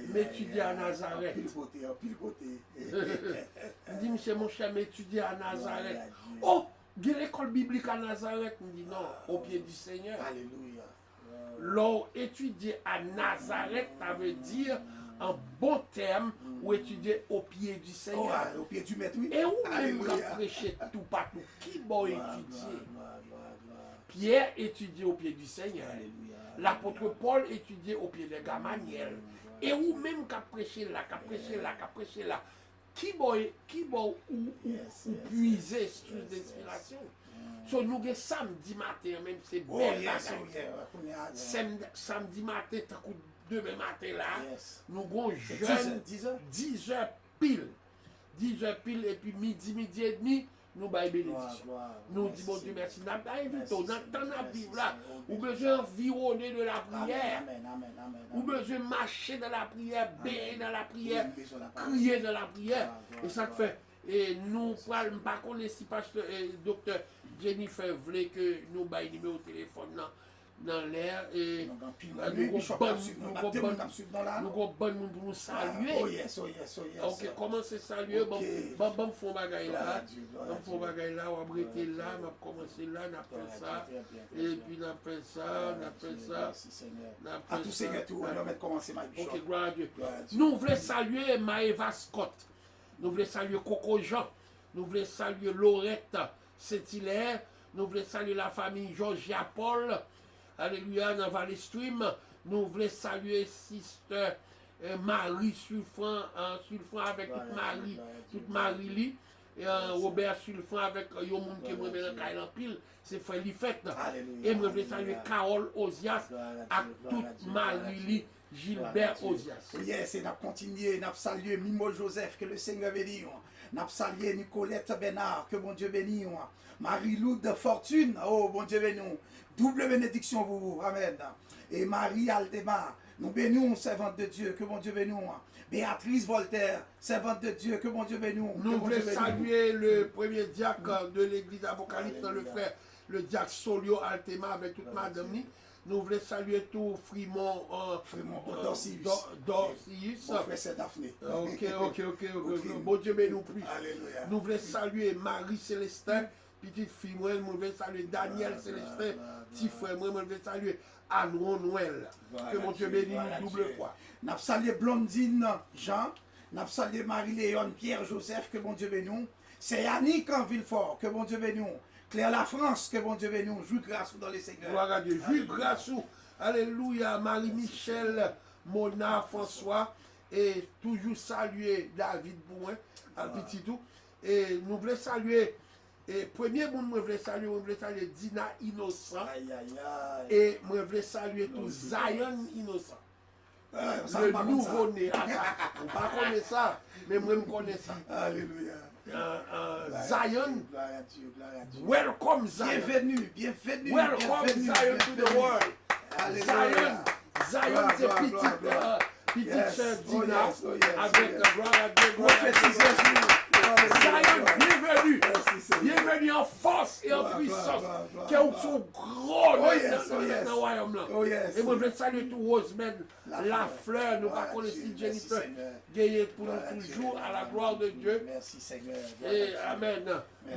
m'étudier à Nazareth. Pile côté. Il dit, monsieur mon cher, m'étudier à Nazareth. Oh, il y a l'école biblique à Nazareth. Il me dit, non, au pied du Seigneur. Alléluia. L'on étudier à Nazareth, ça veut dire, en bon terme, ou étudier au pied du Seigneur. Au pied du maître, oui. Et où même qu'on prêcher tout partout? Qui va étudier? Pierre étudiait au pied du Seigneur. L'apôtre Paul étudiait au pied de Gamaliel. Et où même qu'a prêché là, qu'a prêché là. Qui va ou puiser source d'inspiration? So nous avons samedi matin, même c'est belle bagaille. Samedi matin, tant que demain matin là, nous avons jeune 10 heures pile. 10 heures pile et puis midi et demi, nous avons bénédiction. Nous disons bon Dieu merci. Nous avons temps à vivre là. Ou besoin environner de la prière. Ou besoin marcher dans la prière, bénir dans la prière, crier dans la prière. Et ça fait. Et nous ne pas connaître si pasteur docteur Jennifer voulait que nous baillons numéro de téléphone dans l'air et nous avons bon monde pour nous saluer. Oh yes. Ok, comment c'est saluer? Bon, font bagaille là. Bon, bagaille là, on va arrêter là, on va commencer là, on a fait ça. Et puis on a fait ça. À tout Seigneur, tout, on va commencer ma bishop. Ok, gloire à Dieu. Nous voulons saluer Maëva Scott. Nous voulons saluer Coco Jean. Nous voulons saluer Laurette Saint-Hilaire. Nous voulons saluer la famille Georgia Paul. Alléluia, dans Valley Stream. Nous voulons saluer Sister Marie Sulfran avec toute Marie-Lie. Robert Sulfran avec Yomoun qui me met dans Kailan Pile. C'est frère Lifette. Et nous voulons saluer Carole Ozias avec toute Marie-Lie. Gilbert Ozias. Yes, et nous continuons, nous saluons Mimo Joseph, que le Seigneur bénisse. Nous saluons Nicolette Bénard, que bon Dieu bénisse. Marie-Lou de Fortune, oh bon Dieu bénisse. Double bénédiction pour vous, amen. Et Marie Aldemar, nous bénissons, servante de Dieu, que bon Dieu bénisse. Béatrice Voltaire, servante de Dieu, que bon Dieu bénisse. Nous voulons saluer le premier diacre de l'église Apocalypse, le frère, le diacre Solio Altema avec toute madame. Nous voulons saluer tout Frimont Dorcius. Mon frère, c'est Daphné. Ok. Bon Dieu, mais nous prie. Alléluia. Nous voulons saluer Marie Célestin, petite fille, moi, nous voulons saluer Daniel Célestin, petit frère, moi, nous voulons saluer Anne Noël. Que mon Dieu bénisse nous double fois. Nous saluons Blondine Jean, nous saluons Marie-Léon Pierre Joseph, que mon Dieu bénisse. C'est Yannick en Villefort, que mon Dieu bénisse. Claire La France, que bon Dieu bénisse, jouis grâce dans les Seigneurs. Gloire à Dieu, jouis grâce. Alléluia, Marie-Michel, Mona, François, et toujours saluer David Bouin, un petit tout. Et nous voulons saluer, et premier monde, nous voulons saluer Dina Innocent. Et nous voulons saluer tout Zion Innocent. Le nouveau-né. On ne connaît pas ça, mais moi je connais ça. Alléluia. Zion, gloire à Dieu. welcome Zion. Bienvenue. Welcome Zion to the world. Zion c'est petite sœur Dina avec gloire à Dieu. Zion, bienvenue en force et en puissance. Qui sont gros dans le royaume là. Et moi je vais saluer tout Rosemary, la fleur, nous pas connaître Jennifer, gagner pour nous toujours à la gloire de Dieu. Merci Seigneur. Et amen.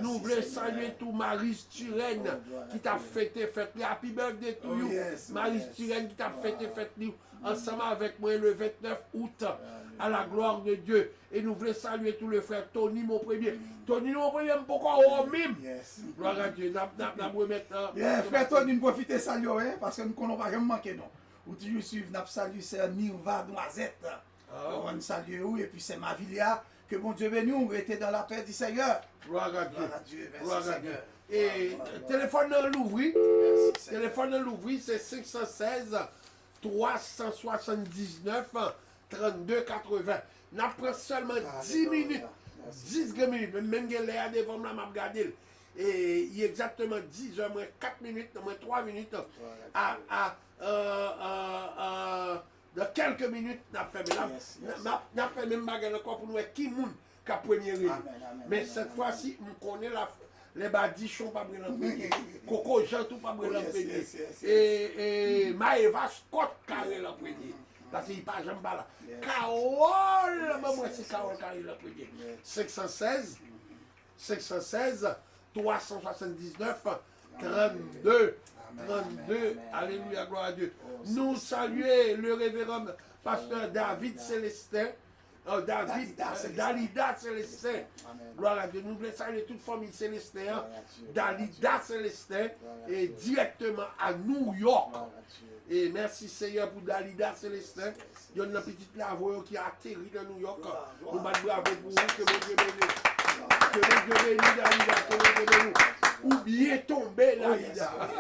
Nous voulons saluer tout Marie Turenne qui t'a fêté happy birthday to you. Marie Turenne qui t'a fêté ensemble avec moi le 29 août à la gloire de Dieu. Et nous voulons saluer tout le frère Tony mon premier. Tony mon premier, pourquoi on mime? Gloire à Dieu. Frère Tony, nous profitons de saluer parce que nous ne connaissons pas vraiment manquer non. Ou toujours suivre, nous saluons c'est Nirva Noisette. On salue où et puis c'est Mavilia. Que bon Dieu bénisse, nous était dans la paix du Seigneur. Gloire à Dieu. Merci Seigneur. Et téléphone dans l'ouvri. Téléphone dans l'ouvri, c'est 516 379 32 80. Nous prenons seulement 10 minutes. 10 minutes, même que les des femmes là, m'a regardé. Et il est exactement 10 heures, moins 4 minutes, moins 3 minutes. Dans quelques minutes, n'a fait même bagarre encore pour nous qui moun qui a premier. Mais cette fois-ci, on connaît les badichons pas brûler l'empêcher. Coco Jean tout pas brûler l'empêcher. Et Maëva Scott carré l'empêcher. Parce qu'il n'y a pas jamais là. Carole, moi c'est Carole carré l'empêcher. 516, 379, 32. 32, alléluia, gloire à Dieu. Nous saluons le révérend pasteur David Célestin, Dalida Célestin, gloire à Dieu. Nous voulons saluer toute famille Célestin, Dalida Célestin, et directement à New York. Et merci Seigneur pour Dalida Célestin. Il y a une petite lavoie qui a atterri dans New York. Nous batons avec vous, que Dieu bénisse. Que Dieu bénisse, Dalida, que Dieu bénisse. Ou bien tomber là,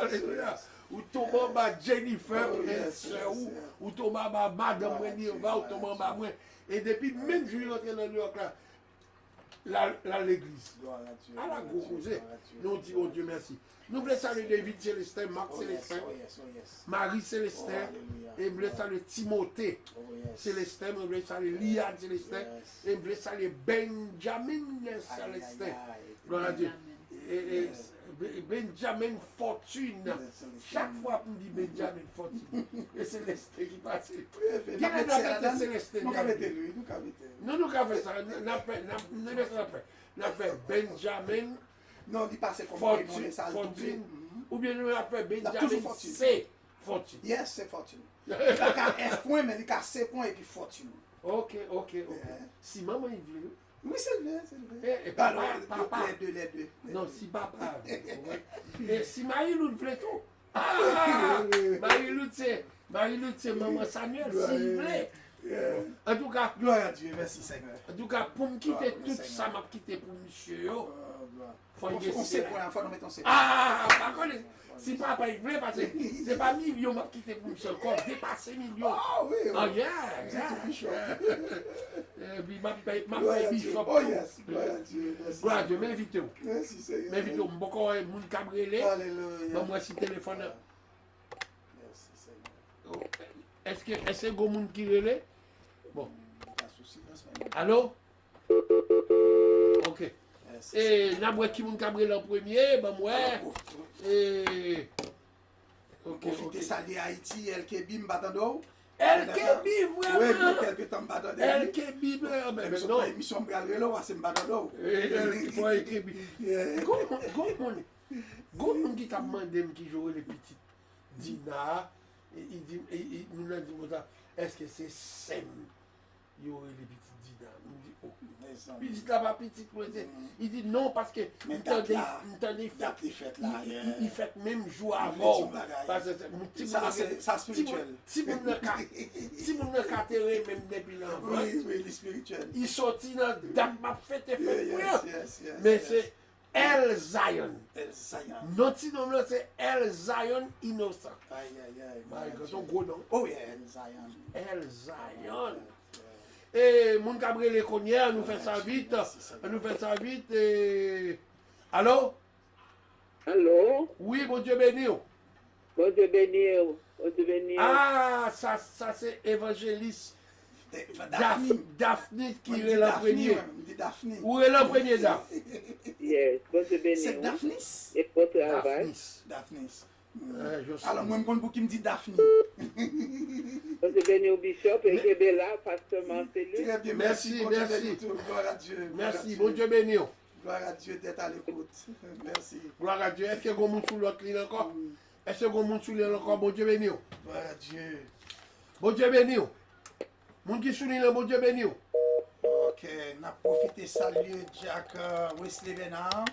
alléluia. Ou tomber à Jennifer, ou tomber à Madame Renirva, ou tomber à moi. Et depuis même je suis rentré dans New York là, l'église. À la gauche, nous disons oh Dieu merci. Nous voulons saluer David Célestin, Marc Célestin, Marie Célestin, et nous voulons saluer Timothée Célestin, nous voulons saluer Liane Célestin, et nous voulons saluer Benjamin Célestin. Gloire à Dieu. Et Benjamin Fortune. Chaque fois qu'on dit Benjamin Fortune, et c'est Célestin qui passe. Quel est notre Célestin? Non, nous avons fait ça. Nous avons fait Benjamin. Non, il passe comme Fortune. Ou bien nous avons fait Benjamin C. Fortune. Yes, c'est Fortune. Il y a F point, mais il y a C point et puis Fortune. Ok. Si maman il veut. Oui, c'est vrai. Et papa. Les deux. Non, si papa. Et si Marie-Lou voulait tout. Marie-Lou, c'est maman Samuel, s'il voulait. En tout cas, gloire à Dieu, merci Seigneur. En tout cas, pour me quitter tout ça, m'a quitté pour monsieur. On sait pour l'enfant, nous mettons c'est. Par contre, si papa il voulait passer, c'est pas million m'a quitté pour monsieur, encore dépasser million. Oui. Oh yeah. Puis m'a fait bishop. Oh yes, gloire à Dieu. Gloire à Dieu, m'invitez-vous. Merci Seigneur. M'invitez-vous, beaucoup de monde cabrélé. Alléluia. Moi, si téléphone. Merci Seigneur. Est-ce que c'est un monde qui relève? Bon. Pas de souci dans ce moment. Allô? Ok. Et n'a qui moun cabré en premier, ben moi. Et ok. Profitez saluer Haïti, El Kebi m'batando. El Kebi vraiment. Oui, quelques temps m'batando. El Kebi non. Émission Bralrelo, c'est m'batando. El Kebi. Comment qui t'a demandé qui jouait les petites Dina, il dit nous a dit est-ce que c'est Sem? Il y aurait les petites Dina. Il dit là pas petite il dit non parce que il fait même jour avant parce que ça spirituel si mon ne catérer même depuis l'enfant oui spirituel il sortit dans date m'a fait mais c'est El Zion. Notre nom là c'est El Zion innocent. Son gros nom. Oh yeah, El Zion. El Zion. Et mon cabré Connière nous fait ça vite. Et... Allô? Allô? Oui, bon Dieu béni. Bon Dieu béni. Ah, ça c'est évangéliste. Daphne qui est le premier. Où est le premier Daphne? Yes, bon Dieu béni. C'est Daphne? Et pour travail. Daphne. Je alors, moi, je me qui me dit Daphne. Bon Dieu béni au bishop et qui est là, pasteur Marcellus. Très bien, merci. Gloire à Dieu. Merci, bon Dieu béni. Gloire à Dieu d'être à l'écoute. Merci. Gloire à Dieu. Est-ce qu'il y a un monde sous l'autre ligne encore? Est-ce qu'il y a un monde sous l'autre encore? Bon Dieu béni. Gloire à Dieu. Bon Dieu béni. Moun qui souligne le bon Dieu béni. Ok, n'a profité saluer Jack Wesley Benard.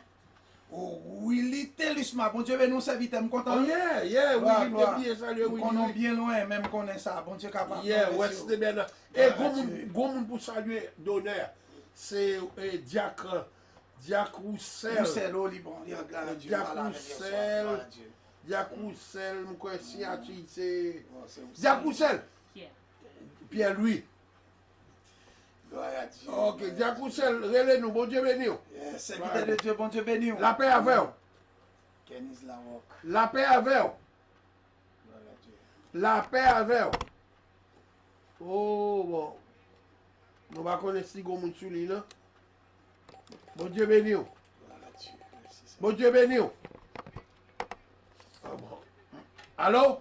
Oh, Willy Telusma, bon Dieu béni, nous servite, je suis content. Oh yeah, Willy bien salué. On est bien loin, même qu'on est ça, bon Dieu capable. Yeah, Wesley Benard. Et goun pour saluer d'honneur, c'est Jack Roussel. Roussel, oh, bon, Jack Roussel, je crois que c'est Jack Roussel. Pierre-Louis. Gloire à Dieu. Ok, Diakouchel, relez-nous, bon Dieu béni. Yes, serviteur de Dieu, bon Dieu béni. La paix avec vous. Kenny's la rock. La paix avec vous. Gloire à Dieu. La paix avec vous. Oh, bon. Nous va connaître si vous avez sur lui, non? Bon Dieu béni. Gloire à Dieu. Merci, Seigneur. Bon Dieu béni. Ah bon. Allô?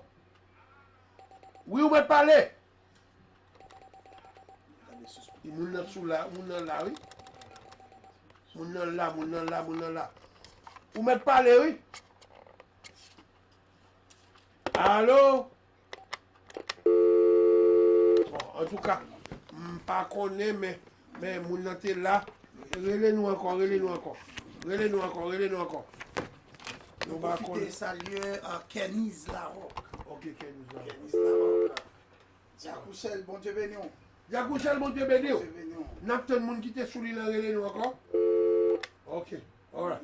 Oui, vous me parlez? Moun nan sou la, moun nan la, oui. Moun nan la, moun nan la, moun nan la. Vous me parlez, oui? Allô? Bon, en tout cas, pas connaît, mais moun nan te là. Relez-nous encore, relez-nous encore. Relez-nous encore, relez-nous encore. Nous va Profitez, connaître. saluer Kenny's la rock. Ok, Kenny's la rock. Kenny's la rock. Diakouchel, bon Dieu béni. Diakouchel, bon Dieu béni. Bon Dieu béni. N'a pas de monde qui était sous l'île, relez-nous encore. Ok, alright.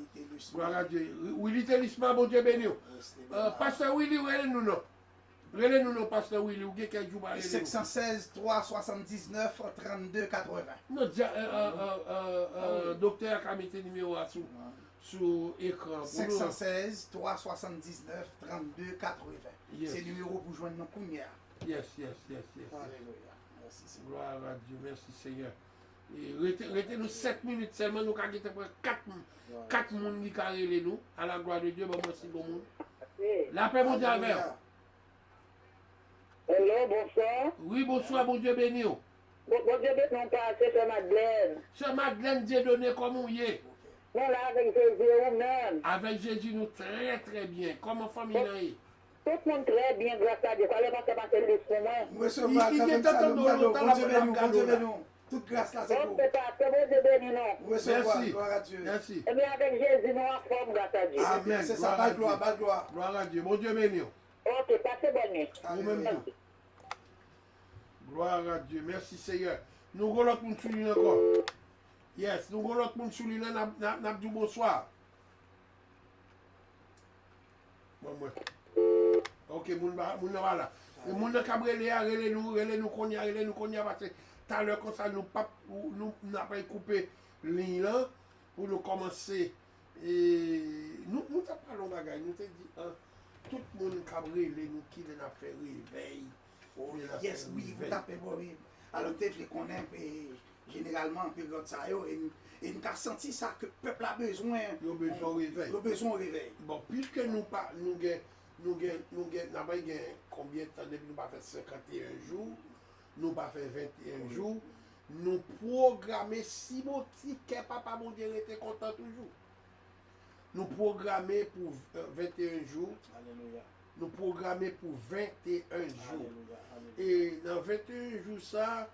Gloire à Dieu. Willy Télisma, bon Dieu béni. Pasteur Willy, relez-nous non. Relez-nous non, Pasteur Willy. Ou quelqu'un joue par relez-nous. 516 379 32 80. Non, docteur a mis numéro sous écran. 516 379 32 80. Yes. C'est le numéro pour joindre nos Kounia. Yes, yes, yes, yes. Alléluia. Merci Seigneur. Gloire à Dieu, merci Seigneur. Et restez-nous 7 minutes seulement, nous avons 4 personnes qui carrent nous. À la gloire de Dieu, bon, merci bon monde. La paix, mon Dieu, avec vous. Hello, bonsoir. Oui, bonsoir, bon Dieu béni. Bon Dieu béni, non pas, c'est Madeleine. Sœur Madeleine, Dieu donné comme on y est. Non, là, avec Jésus, ou même. Avec Jésus, nous très très bien. Comment famille là est? Tout le monde très bien, grâce à Dieu. Fallait pas se passer le soin. Nous recevons Il quand est même temps ça, de nous nous allons. entendre Bon Dieu la béni, parole bon Dieu de Dieu. béni. Toute grâce là, c'est On ne pour peut pas, c'est bon Dieu béni, non. nous recevoir. Merci. Gloire à Dieu. Merci. Eh bien, avec Jésus, nous en forme, grâce à Dieu. Amen. C'est ça, Gloire à belle gloire, Dieu. belle gloire. Gloire à Dieu. Bon Dieu béni. Ok, passez bonne nuit. Vous-même Alléluia. tout. Gloire à Dieu. Merci Seigneur. Nous avons l'autre monde souligner encore. Yes, nous avons l'autre monde souligner. N'a dit bonsoir. Bon, moi. Ok, moun voilà. Et moun nan kabrele a relé nous konya parce que tout à l'heure comme ça nous n'a pas coupé ligne là pour nous commencer et nous t'a pas long bagage, nous t'a dit tout le monde kabrele nous qui l'a fait réveil. Oh, yes, oui, vous tapez bon, oui. Alors, peut-être qu'on aime, généralement, en période ça, et nous avons senti ça que le peuple a besoin. Nous avons besoin de réveil. Nous avons besoin de réveil. Bon, puisque nous pas combien de temps depuis nous pas fait 51 jours, nous pas fait 21 jours, nous programmer si mon ticket papa mon Dieu était content toujours. Nous programmer pour 21 jours. Alléluia. Nous programmer pour 21 jours. Alléluia. Et dans 21 jours ça,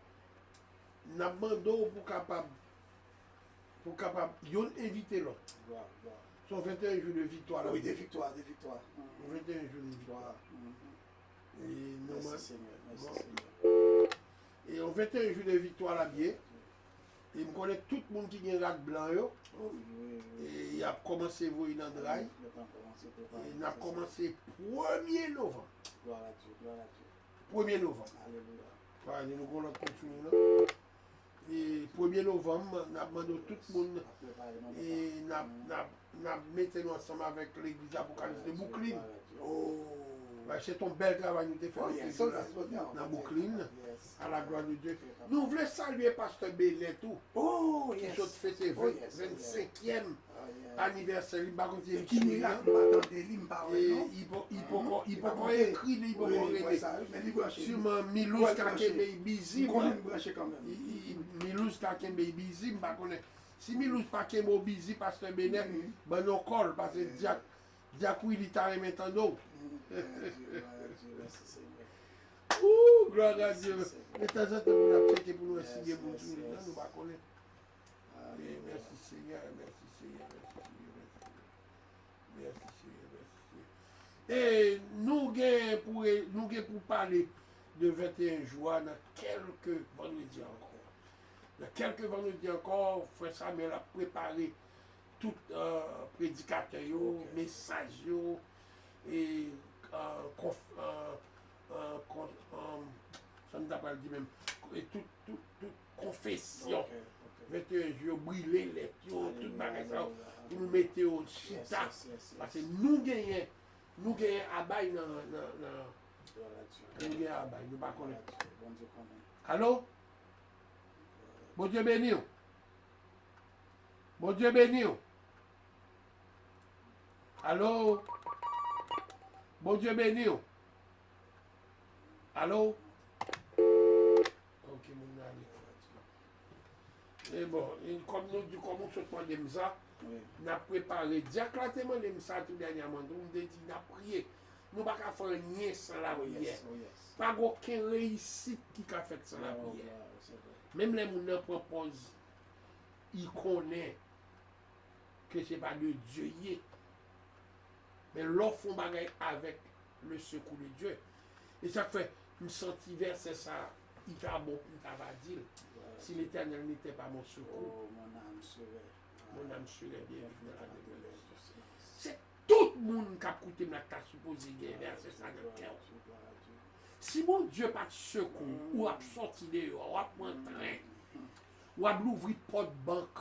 nous demandons pour capable yon inviter l'autre. Gloire, gloire. Sont 21 jours de victoire. Oui, des victoires, des victoires. 21 jours de victoire. Et Merci normal- Seigneur, merci Bon. Seigneur. Et on 21 jours de victoire là bien. Et je connais tout le monde qui a un rack blanc. Yo. Oh, oui, oui, oui. Et il a commencé à voir dans le drive. Le temps commence, le temps Et il a commence. commencé 1er novembre. Gloire à Dieu, gloire à Dieu. 1er novembre. Alléluia. Voilà, nous allons continuer là. Et 1er novembre, nous avons demandé tout le monde. Et nous mettons nous ensemble avec l'église Apocalypse de Brooklyn. Oh. Ouais, c'est ton bel travail nous t'ai fait. Oh, yes, oh, yes, oh, bien. Dans Brooklyn, Yes. à la gloire de Dieu. Nous voulons saluer Pasteur Bénet tout. Oh, Qui yes. sont fêté Oh, yes, 25e Oh, yes. anniversaire. Il va continuer Et qui miracle, m'attendait, il me parle, et non? il peut pas écrire, il peut pas Oui, régler. ça, mais il branche. Sûrement Milous Ouais, Kakembe branché. busy. Il connaît me brancher quand même. Milous Kakembe busy, je connais. Si Milous Kakembe busy, Pasteur Bénet, Mhm. ben non call parce que Diakou il t'a remis tant d'eau. Merci Seigneur. Ouh, gloire à Dieu. Merci, De temps en temps, on a checké pour nous Yes, essayer pour yes, nous. yes. Nous pas connaître. Alléluia. Merci Seigneur, merci Seigneur, merci Seigneur, merci Seigneur. Et nous gagnons pour parler de 21 jours dans quelques vendredis encore. Dans quelques vendredis encore, Frère Samuel a préparé tout prédicateur, message, et ça ne t'a pas dit même, et tout confession. 21 jours, brûler les tout bagage ça. Pour nous mettre au chita. Parce que nous gagnons à bail dans. Nous gagnons à bail, nous pas connaître. Allô? Bon Dieu béni. Bon Dieu béni. Allô? Bon Dieu béni. Allô? Ok, mon ami. Et bon, comme nous sommes de ça, nous avons préparé directement de ça tout dernièrement. Nous avons dit, nous avons prié. Nous ne pouvons pas faire rien sans la prière. Pas aucune réussite qui a fait sans la prière. Même les gens proposent, ils connaissent que ce n'est pas de Dieu. Mais l'offre font bagaille avec le secours de Dieu. Et ça fait, me sentir verset ça, il va bon, il va dire. Si l'Éternel n'était pas mon secours, mon âme serait bien dans la détresse. C'est tout le monde qui a écouté ma tâche supposée verset ça dans le cœur. Si mon Dieu pas de secours, ou a sorti dehors, ou a pris un train, ou a ouvert porte banque,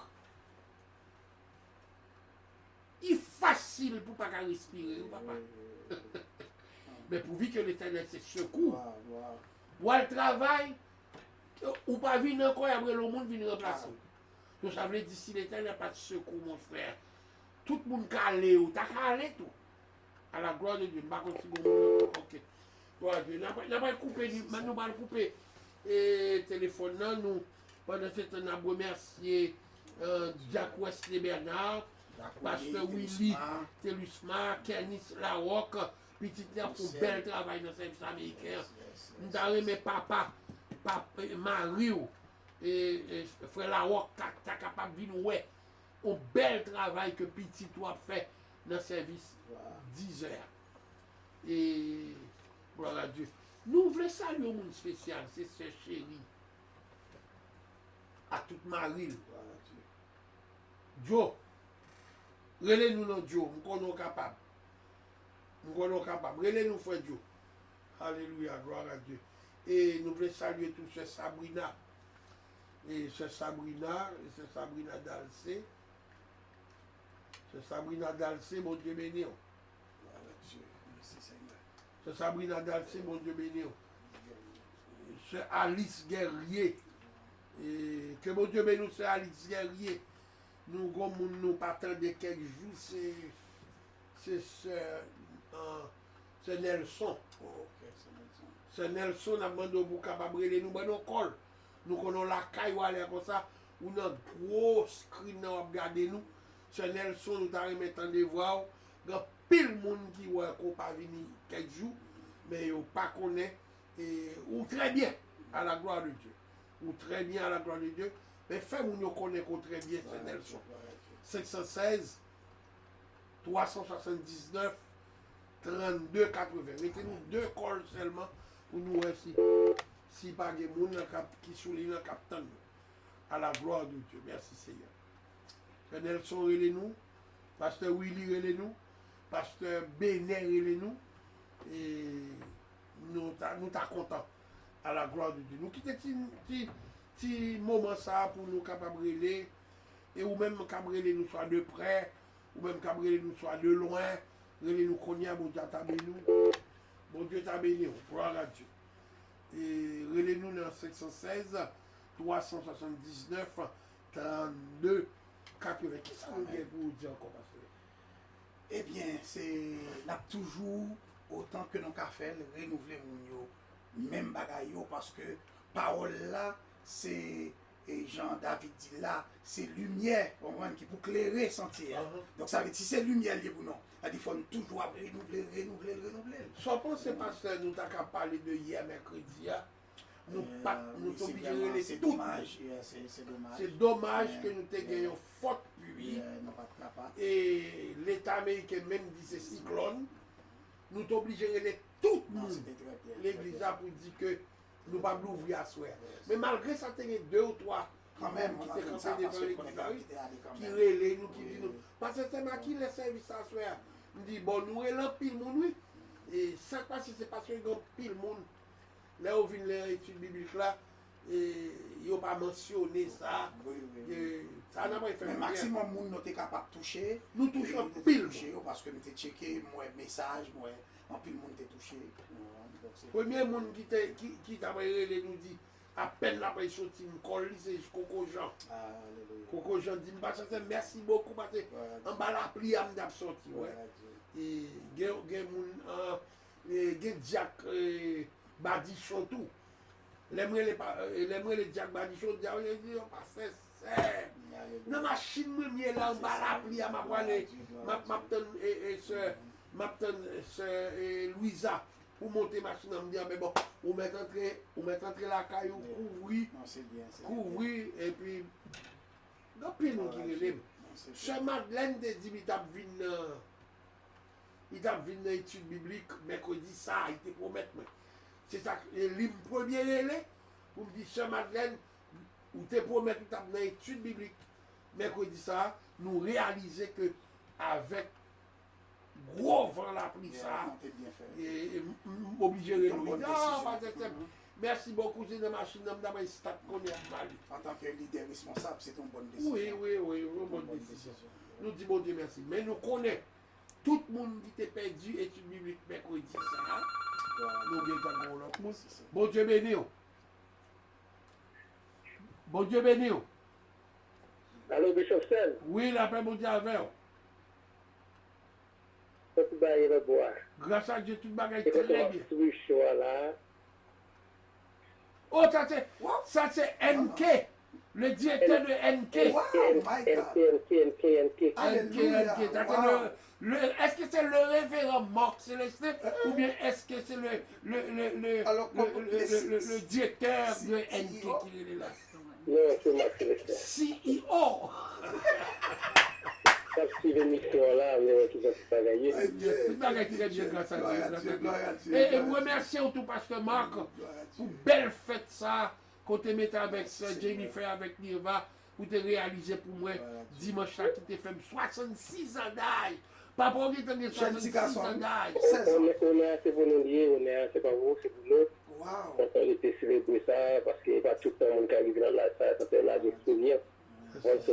il est facile pour ne pas respirer, papa. Mais pourvu que l'Éternel c'est secours, ou al travail, ou pas venir encore, après le monde vient remplacer. Donc ça veut dire si l'Éternel n'a pas de secours, mon frère, tout le monde calé ou t'as calé tout. À la gloire de Dieu, pas continuer. Ok. Gloire de Dieu. Nous pas couper, nous pas couper et téléphone nous pendant ce temps nous remercier Jacques Wesley Bernard, Pasteur Willy Telusma, Kenis Larocque, petit pour bel travail dans le service américain. Nous avons mes papa Mario et frère Larocque qui est capable de venir ouais un bel travail que petit toi fait dans le service 10 heures. Et gloire à Dieu. Nous voulons saluer un monde spécial, c'est ce chéri. À toute Marie. Joe. Relez-nous dans Joe. Nous sommes capables. Nous sommes capables. Relez-nous frère Joe. Alléluia, gloire à Dieu. Et nous voulons saluer tout ce Sabrina. Et ce Sabrina Dalcé. C'est Sabrina Dalcé, mon Dieu béni. C'est Sabrina Dalcé, mon Dieu béni. C'est Alice Guerrier. Et que mon Dieu béni, c'est Alice Guerrier. Nous, comme nous partons de quelques jours, c'est Nelson. C'est Nelson, nous avons demandé pour capable de nous prendre col. Nous connaissons la caille ou aller comme ça, ou notre gros screen, nous regarder nous. C'est Nelson, nous avons remis de voir. Il y a pile de monde qui ne pas venir quelques jours, mais ils ne pas connaît. Ou très bien à la gloire de Dieu. Ou très bien à la gloire de Dieu. Mais fait nous connaît très bien, c'est Nelson. 516 379 32 80. Mettez-nous 2 calls seulement pour nous aussi. Si pas de monde qui souligne le capitaine. À la gloire de Dieu. Merci Seigneur. Nelson relais-nous, Pasteur Willy relais-nous, Pasteur Bénin relais-nous, et nous sommes contents à la gloire de Dieu. Nous quittons petit moment ça pour nous capables de relayer, et ou même capables de nous soit de près, ou même capables de nous soit de loin, relais-nous connaître, bon Dieu t'a béni nous, bon Dieu t'a béni, gloire à Dieu. Et relais-nous dans 516 379 32 80. Qui ça nous dit pour dire encore, pasteur? Eh bien, c'est toujours autant que nous avons fait renouveler même bagaille parce que parole là, c'est Jean-David dit là, c'est lumière qui pour clairer sentier. Donc ça veut dire si c'est lumière lié pour nous, il faut toujours renouveler. Sans penser, pasteur, nous avons parlé de hier mercredi. Nous c'est dommage. C'est dommage que nous ayons forte pluie. Et l'État américain même dit c'est cyclone. Nous sommes obligés de relayer tout le monde. L'église pour dire que nous ne pouvons pas l'ouvrir à soi. Mais malgré ça, il y a 2 ou 3 quand même qui relaient nous, qui disent nous. Parce que c'est moi qui les services à soi. Nous disons, bon, nous relayons pile monde. Et ça passe, c'est parce que nous avons pile monde. Là où vient l'étude biblique là, ils n'ont pas mentionné ça. Oui. Ça n'a pas fait Mais rien. maximum moun nou te capable de toucher. Nous touchons Et pile. toucher parce que nous te checké moi message moi en pile monde te touché. Donc c'est Premier monde qui t'a relé nous dit, à peine la paix sorti, me colle, c'est Coco Jean. alléluia. Coco Jean dit, merci beaucoup parce que en bas la pli à m'dap sorti. Ouais. Et gen moun, gen Jack Badichon tout. L'aimerait les Jack Badichon, dit, pas c'est dans machine moi là en bas la pli à ma voile m'attend Louisa pour monter machine à me dire mais bon on met entrer la caillou couvrir Non, c'est bien. couvrir et puis dans pile nous qui relève ce Madeleine de dit il t'a vu dans étude biblique mercredi ça il te promet moi c'est ça le premier relais pour me dire ce Madeleine ou te promet tout à dans étude biblique mercredi ça nous réaliser que avec gros vent la pluie ça bien fait. et obligé de Une bonne non décision. pas de thème. Merci beaucoup c'est une machine d'abord stade qu'on est mal. En tant que leader responsable, c'est une bonne décision. Oui, une bonne décision. Nous disons bon Dieu merci. Mais nous connaissons tout le monde qui était perdu étude biblique mercredi ça. Nous avons l'autre monde. Bon Dieu béni. Bon Dieu béni. Allô, Bishop Sel, Oui, la paix bon Dieu avec vous. faut que tu le boire. Grâce à Dieu, tout le bagage Et très quand bien. tu vas sur là, Oh, ça c'est NK, le directeur de NK. Wow, my God. NK. Alléluia. NK, ça, c'est Wow. est-ce que c'est le révérend Marc Célestin ou bien est-ce que c'est le directeur de NK qui est là? Non, c'est Marc Célestin. CEO. Quand tu vas mission là, mais tu vas pas gagner. Tout le bagage très bien grâce à Gloire à Dieu, Dieu. gloire à Dieu. Et remercie tout pasteur Marc Gloire à pour Dieu. belle fête ça, quand tu mets avec Jennifer, avec Nirva, pour te réaliser pour moi dimanche là qui te fait 66 ans d'âge. Pas pour dire que tu as 66 ans d'âge. 16 ans. On est assez pour nous lier, on est assez pas vous, c'est pour nous. Wow. On était célébrer ça parce qu'il n'y a pas tout le monde qui arrive dans la salle, ça fait là des souvenirs. On se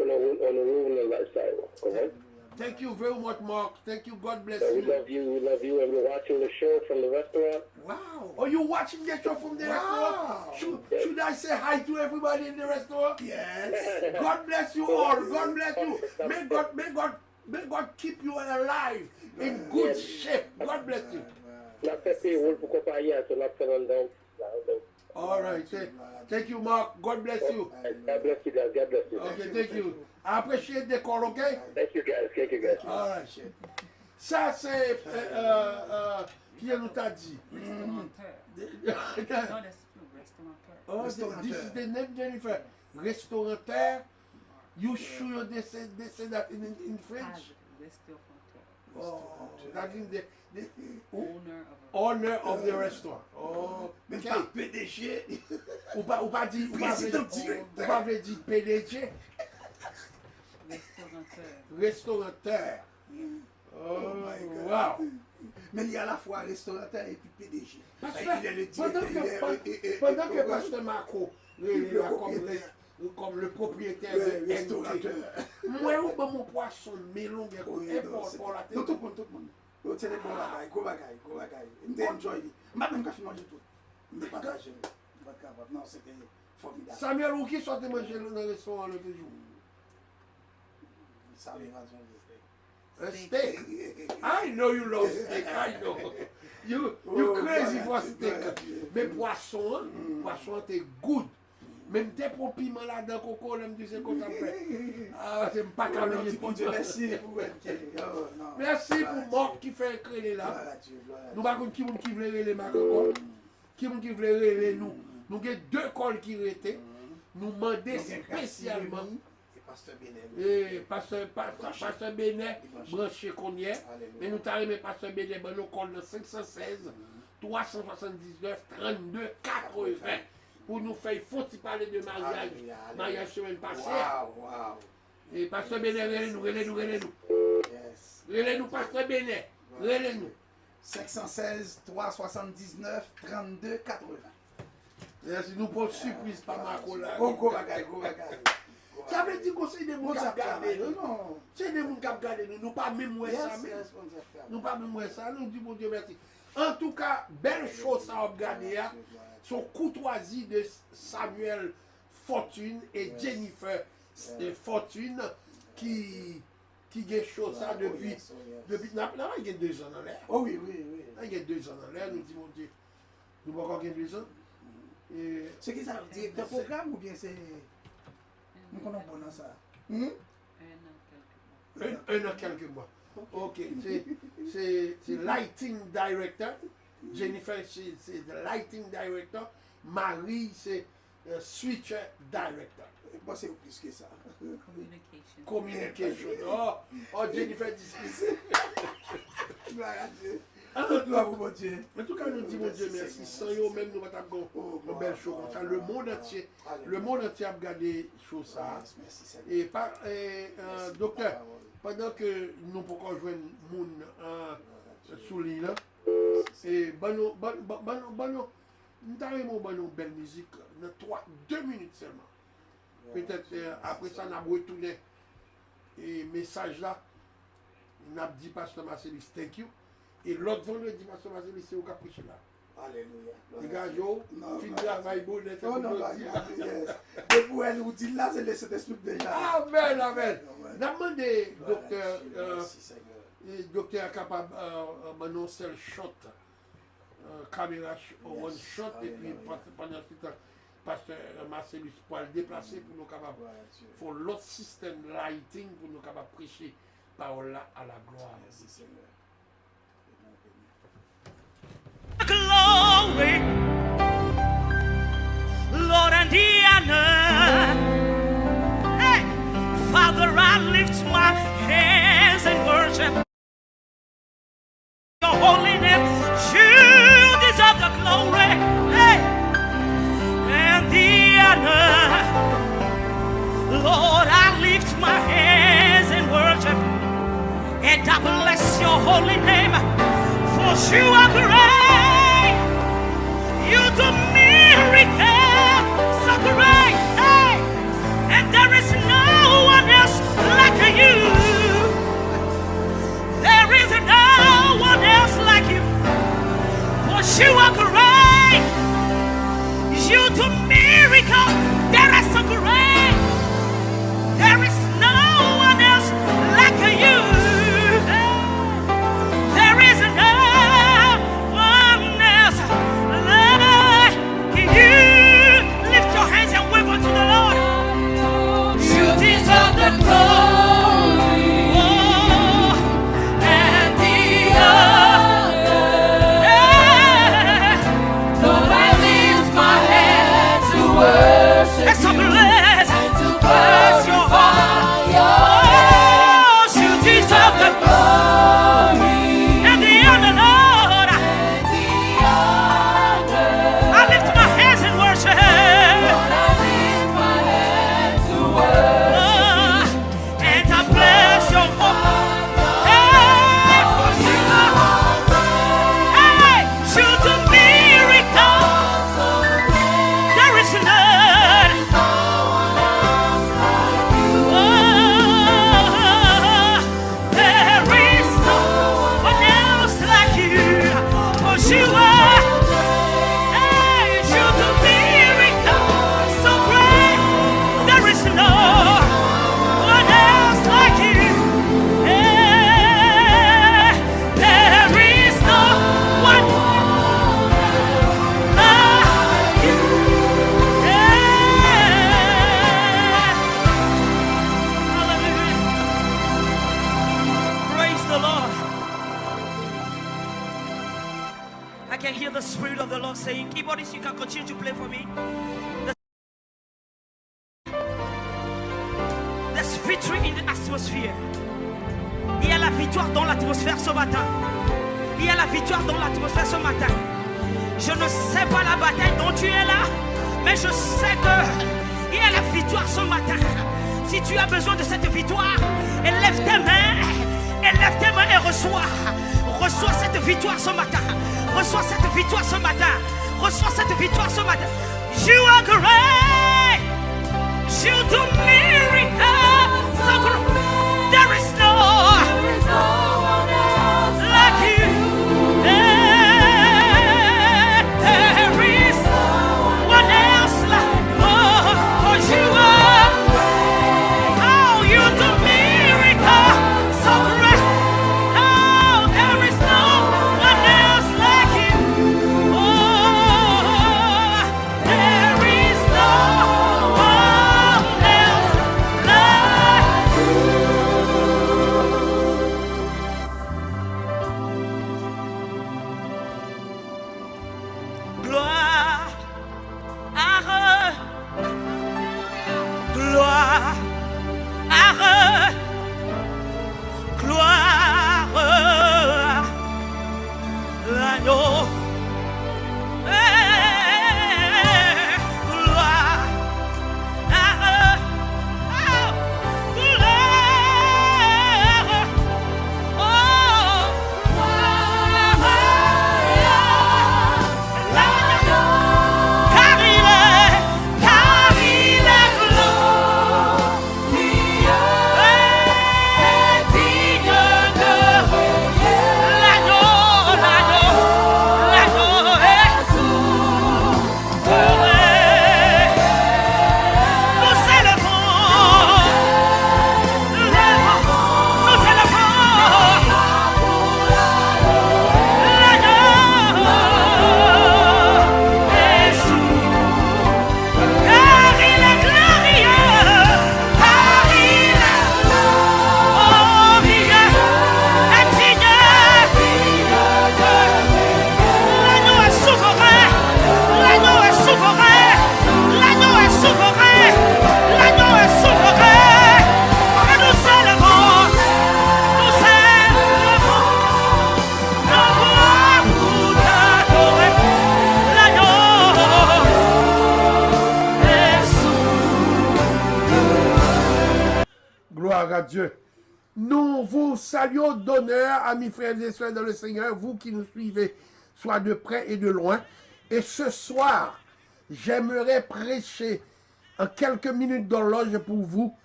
honorer le lifestyle. Correct? Thank you very much, Mark. Thank you. God bless So we you. love you, and we're watching the show from the restaurant. Wow. Are you watching the show from the Wow. restaurant? Should I say hi to everybody in the restaurant? Yes. God bless you all. God bless you. May God keep you alive in good shape. God bless you. On a fait payroll pour comparer, on a fait un don. All right. Thank you, Mark. God bless you. God bless you guys, God bless you. Okay, thank you. I appreciate the call, okay? Thank you guys. All right. Ça, c'est... qui nous t'a dit? Restaurateur. Non, restaurateur. Oh, this is the name, Jennifer. Restaurateur. You sure they say that in French? Restaurateur. Oh, that is the Owner owner of of the restaurant. Oh, Mais okay. pas PDG. Ou pas dire PDG, restaurateur. restaurateur. Oh, wow. Mais il y a à la fois restaurateur et puis PDG. Parce Il est le que pendant que Pasteur Marco est là comme le propriétaire de restaurateur. moi, ou mon poisson melon, pour la tête. Tout le monde. C'est des bons bagailles, gros bagailles. Je enjoy. Je ne peux pas manger tout. Je ne peux pas partager. Non, c'était formidable. Samuel, où qui sortait manger dans le restaurant l'autre jour? Ça m'évasion. A steak. I know you love steak. I know. You crazy for steak. Mais poisson, poisson t'es good. Même tes pour piment là-dedans, coco, là, me dit c'est comme ça fait. Ah, c'est pas qu'à me dire. Merci pour Merci pour Marc qui fait créer là. Nous ne savons pas qui veut les Marc encore. Qui veut les nous. Nous avons deux cols qui étaient. Nous demandons spécialement. Et Pasteur Benet, branché qu'on y est. Et nous avons aimé Pasteur Benet, nous col de 516 379 32 80. Pour nous faire faut-il parler de mariage. Mariage semaine passée. Et Pasteur Benet, relez-nous. Relez-nous, Pasteur Benet. Relez-nous. 516 379 32 80. Si nous pas surprise par Marco là. Go bagay. Ça veut dire que c'est des gens qui ça regardent nous. non. C'est des gens qui regardent nous. Nous pas même ouais ça. Nous pas même ouais ça. Nous disons bon Dieu merci. En tout cas, belle chose ça a regardé. Son courtoisie de Samuel Fortune et Jennifer Fortune qui a chose ça depuis là il y a 2 ans en l'air. Oh oui. Là il y a 2 ans en l'air, nous disons mon Dieu. Nous pas encore 2 ans. Ce qui ça veut dire un programme ou bien c'est nous connaissons bon dans ça. Un an quelques mois. Ok, c'est lighting director. Jennifer c'est the lighting director. Marie c'est switcher director. Moi c'est plus que ça. Communication. Oh Jennifer discussion. En tout cas, nous disons mon Dieu merci. Sans eux même nous pas une belle chose comme ça. Le monde entier a regardé chose ça. Et docteur, pendant que nous pouvons jouer moun sous l'île là, et nous avons une belle musique dans 2 minutes seulement. Peut-être après ça, nous avons retourné et message là. Nous avons dit Pasteur Marcelis, thank you. Et l'autre vendredi, Pasteur Marcelis, c'est au caprice là. Alléluia. Les gars, yo, fin de travail bon, depuis elle nous dit là, c'est le Saint-Esprit déjà. Amen. Nous avons demandé docteur capable de seul shot, caméra one shot, et puis pendant ce temps, Pasteur Marcelis pour le déplacer pour nous capables faire l'autre système lighting pour nous capables prêcher parole là à la gloire. Merci Seigneur. Glory, Lord and the honor. Hey, Father, I lift my hands and worship your holy name. You deserve the glory, hey, and the honor. Lord, I lift my hands and worship, and I bless your holy name, for you are great. You do miracles so great, hey, and there is no one else like you. There is no one else like you, for you are great. You do miracles that are so great. There is no one else like you. There is no one else like you. Lift your hands and wave unto the Lord. You deserve the glory, oh, and the honor. Lord, I lift my hands to worship and to bless and to bless your heart. Oh, you deserve the glory and the honor, Lord. And the honor. I lift my hands and worship. Lord, I lift my hands to worship and I bless your heart. Hey, for you are great. Hey, you do miracles. There is none. There is no one else like you. For you are, hey, you do miracles so great. There is no one else like you. Hey, there is no one like you. Hallelujah. Praise the Lord. I can hear the Spirit of the Lord saying, keyboardist, you can continue to play for me. There's victory in the atmosphere. Il y a la victoire dans l'atmosphère ce matin. Il y a la victoire dans l'atmosphère ce matin. Je ne sais pas la bataille dont tu es là, mais je sais que il y a la victoire ce matin. Si tu as besoin de cette victoire, élève tes mains et reçois. Reçois cette victoire ce matin. Reçois cette victoire ce matin. Reçois cette victoire ce matin. You are great. You do miracles so great. There is no one else like you. There is no one else like for you are. Oh, you do miracles so great. Oh, there is no one else like you. Oh, there is no one else like you. Gloire, gloire, gloire, l'agneau, gloire, Gloire à Dieu. Nous vous saluons d'honneur, amis frères et sœurs dans le Seigneur, vous qui nous suivez, soit de près et de loin. Et ce soir, j'aimerais prêcher en quelques minutes d'horloge pour vous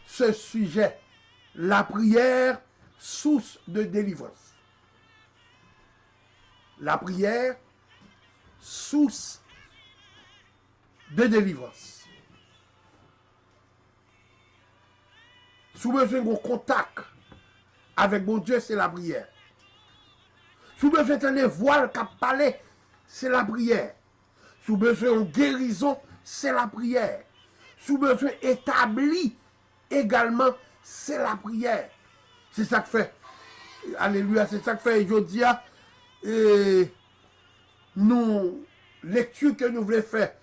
ce sujet, la prière, source de délivrance. La prière, source de délivrance. Si vous avez besoin de contact avec mon Dieu, c'est la prière. Si vous avez besoin de voiles qui parlent, c'est la prière. Si vous avez besoin de guérison, c'est la prière. Si vous avez besoin d'établir également, c'est la prière. C'est ça que fait. Alléluia, c'est ça que fait aujourd'hui. Nous, lecture que nous voulons faire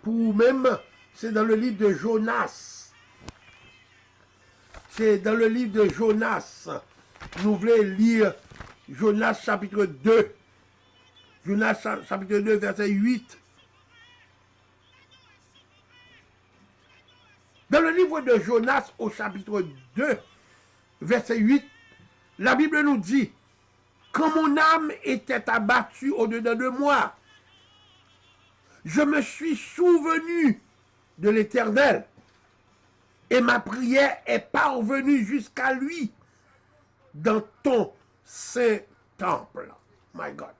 pour vous-même, c'est dans le livre de Jonas. C'est dans le livre de Jonas. Nous voulons lire Jonas chapitre 2. Jonas chapitre 2, verset 8. Dans le livre de Jonas au chapitre 2, verset 8, la Bible nous dit, « Quand mon âme était abattue au-dedans de moi, je me suis souvenu de l'Éternel. Et ma prière est parvenue jusqu'à lui dans ton saint temple. » My God.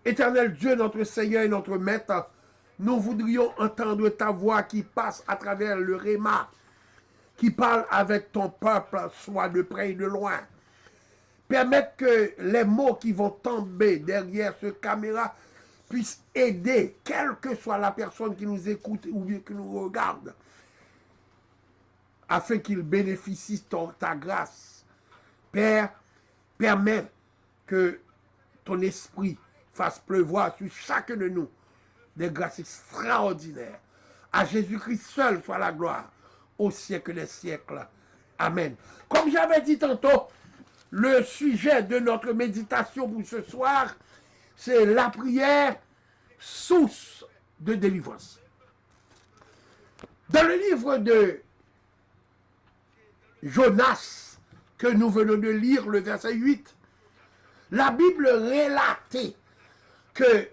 Éternel Dieu, notre Seigneur et notre Maître, nous voudrions entendre ta voix qui passe à travers le réma, qui parle avec ton peuple, soit de près et de loin. Permettre que les mots qui vont tomber derrière ce caméra puissent aider, quelle que soit la personne qui nous écoute ou bien qui nous regarde, afin qu'il bénéficie de ta grâce. Père, permets que ton esprit fasse pleuvoir sur chacun de nous des grâces extraordinaires. À Jésus-Christ seul soit la gloire, au siècle des siècles. Amen. Comme j'avais dit tantôt, le sujet de notre méditation pour ce soir, c'est la prière, source de délivrance. Dans le livre de Jonas, que nous venons de lire, le verset 8, la Bible relatait que,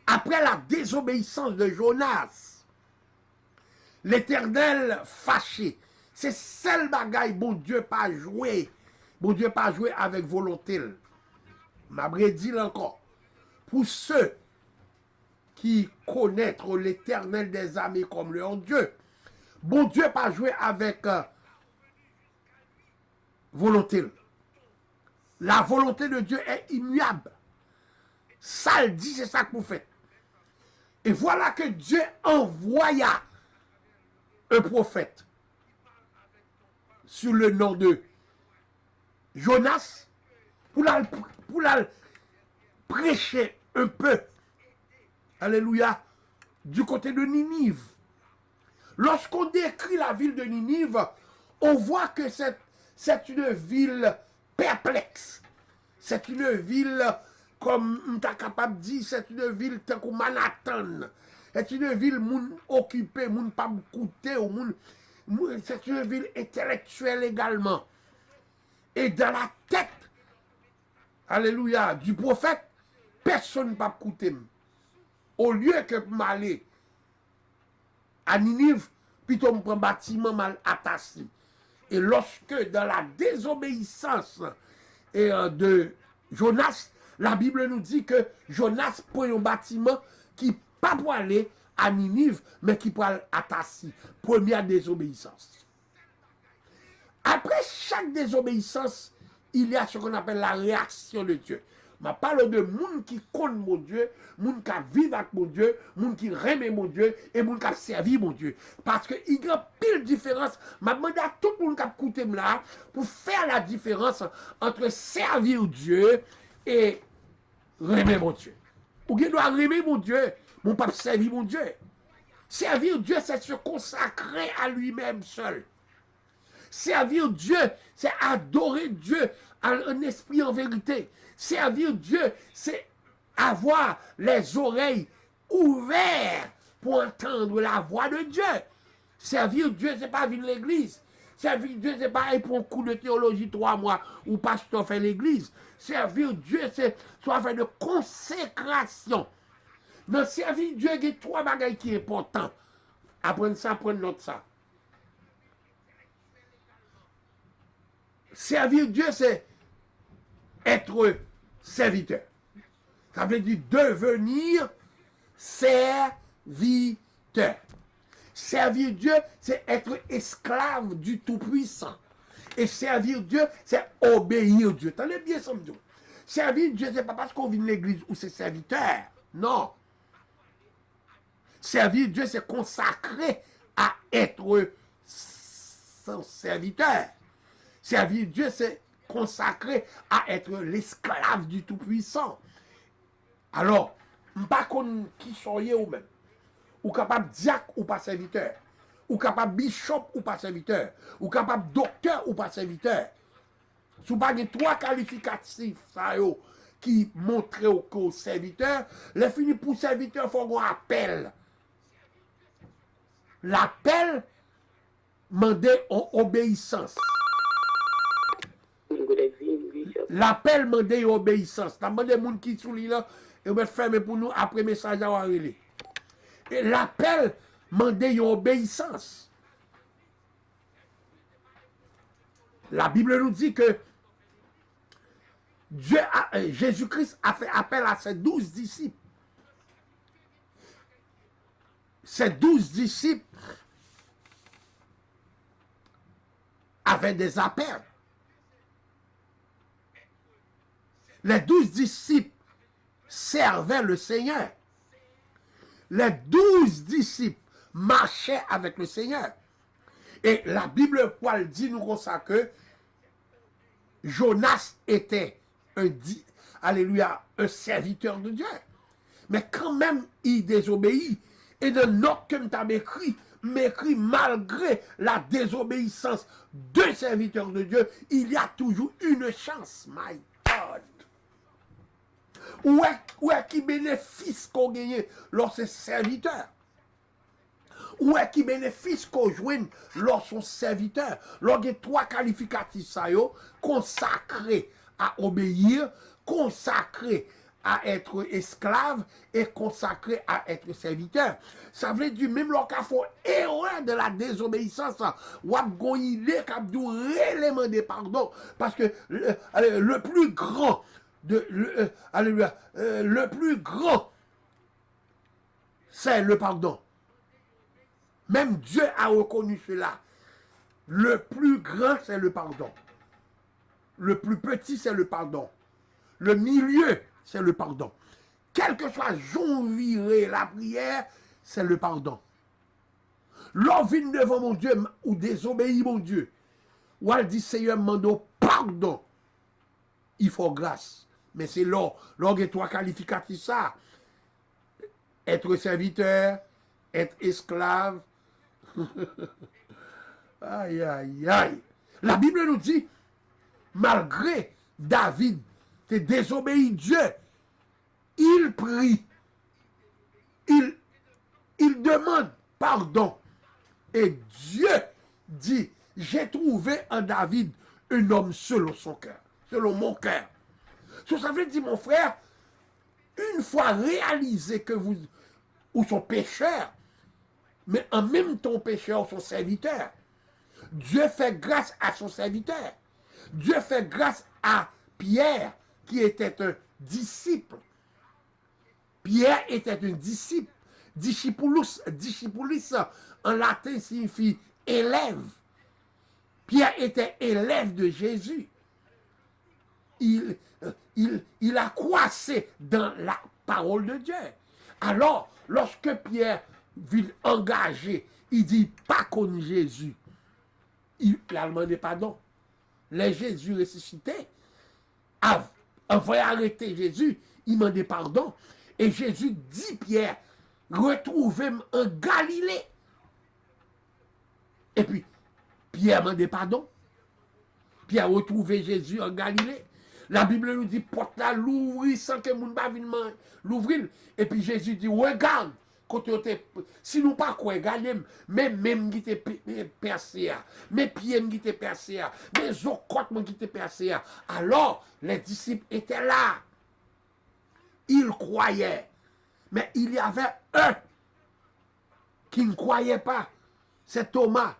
après la désobéissance de Jonas, L'Éternel fâché. C'est seul bagaille, bon Dieu pas joué. Bon Dieu pas joué avec volonté. M'a dit encore. Pour ceux qui connaissent l'Éternel des armées comme leur Dieu, bon Dieu pas joué avec volonté. La volonté de Dieu est immuable. Ça le dit, c'est ça que vous faites. Et voilà que Dieu envoya un prophète sous le nom de Jonas pour la prêcher un peu, alléluia, du côté de Ninive. Lorsqu'on décrit la ville de Ninive, on voit que c'est une ville perplexe. C'est une ville, comme on est capable de dire, c'est une ville comme Manhattan. C'est une ville moun occupée, moun pas coûté, c'est une ville intellectuelle également. Et dans la tête, alléluia, du prophète, personne ne peut coûter. Au lieu que m'aller à Ninive, plutôt me prend un bâtiment mal attaché. Et lorsque dans la désobéissance de Jonas, la Bible nous dit que Jonas prend un bâtiment qui pas pour aller à Ninive, mais qui pour aller à Tassi. Première désobéissance. Après chaque désobéissance, il y a ce qu'on appelle la réaction de Dieu. Je parle de monde qui connaît mon Dieu, monde qui vit avec mon Dieu, monde qui aime mon Dieu et monde qui servi mon Dieu. Parce qu'il y a pile différence. Je demande à tout le monde qui a écouté là pour faire la différence entre servir Dieu et aimer mon Dieu. Ou qui doit aimer mon Dieu, mon pas servir mon Dieu. Servir Dieu, c'est se consacrer à lui-même seul. Servir Dieu, c'est adorer Dieu en esprit, en vérité. Servir Dieu, c'est avoir les oreilles ouvertes pour entendre la voix de Dieu. Servir Dieu, c'est pas venir l'église. Servir Dieu, c'est pas aller pour un coup de théologie 3 mois où pasteur fait l'église. Servir Dieu, c'est soit faire de consécration. Dans servir Dieu, il y a 3 bagages qui sont importants. Apprendre ça, apprendre l'autre ça. Servir Dieu, c'est être serviteur. Ça veut dire devenir serviteur. Servir Dieu, c'est être esclave du Tout-Puissant. Et servir Dieu, c'est obéir Dieu. Tenez bien ça, m'dou. Servir Dieu, c'est pas parce qu'on vient de l'église où c'est serviteur. Non. Servir Dieu, c'est consacrer à être son serviteur. Servir Dieu, c'est consacré à être l'esclave du Tout-Puissant. Alors, pas qu'on qui soyez ou même, ou capable diacre ou pas serviteur, ou capable bishop ou pas serviteur, ou capable docteur ou pas serviteur. Sous pas les 3 qualificatifs ça yo, qui montrent au serviteur, les fini pour serviteur, il faut qu'on appelle. L'appel demandait en obéissance. L'appel demandait en obéissance. T'as demandé moun qui sous li là et on va fermer pour nous après message à relé. Et l'appel demandait en obéissance. La Bible nous dit que Jésus-Christ a fait appel à ses 12 disciples. Ces 12 disciples avaient des appels. Les 12 disciples servaient le Seigneur. Les 12 disciples marchaient avec le Seigneur. Et la Bible dit nous comme ça que Jonas était un serviteur de Dieu. Mais quand même, il désobéit. Et de note que tu m'écrit malgré la désobéissance de serviteurs de Dieu, il y a toujours une chance. My God. Où est qui bénéfice qu'on gagne lorsque c'est serviteur? Où est qui bénéfice qu'on joigne lorsque c'est serviteur? Lorsque il y a 3 qualificatifs, ça y est, consacré à obéir, consacré à être esclave et consacré à être serviteur. Ça veut dire même lorsqu'il faut erreur de la désobéissance, ou à goïler qu'abdou réellement des pardons, parce que le plus grand le plus grand c'est le pardon. Même Dieu a reconnu cela. Le plus grand c'est le pardon. Le plus petit c'est le pardon. Le milieu, c'est le pardon. Quel que soit jonvirer la prière, c'est le pardon. L'on vient devant mon Dieu ou désobéit mon Dieu, ou elle dit Seigneur, mando pardon, il faut grâce. Mais c'est là, il y a trois qualificatifs ça. Être serviteur, être esclave. Aïe, aïe, aïe. La Bible nous dit, malgré David, c'est désobéi Dieu. Il prie. Il demande pardon. Et Dieu dit, j'ai trouvé en David un homme selon son cœur. Selon mon cœur. Ça veut dire, mon frère, une fois réalisé que vous sont pécheurs, mais en même temps pécheurs sont serviteurs, Dieu fait grâce à son serviteur. Dieu fait grâce à Pierre, qui était un disciple. Pierre était un disciple. Discipulus en latin signifie élève. Pierre était élève de Jésus. Il a croissé dans la parole de Dieu. Alors, lorsque Pierre vit engagé, il dit pas contre Jésus. Il a demandé pardon. Les Jésus ressuscité, avant d'arrêter Jésus, il m'a dit pardon. Et Jésus dit Pierre, retrouvez-moi en Galilée. Et puis, Pierre m'a dit pardon. Pierre a retrouvé Jésus en Galilée. La Bible nous dit, porte là, l'ouvrir sans que moun ba vienne l'ouvrir. Et puis Jésus dit, regarde, si nous pas quoi, regardez, même qui était percé, mes pieds qui étaient percés, mes os qui étaient percés. Alors, les disciples étaient là. Ils croyaient. Mais il y avait un qui ne croyait pas. C'est Thomas.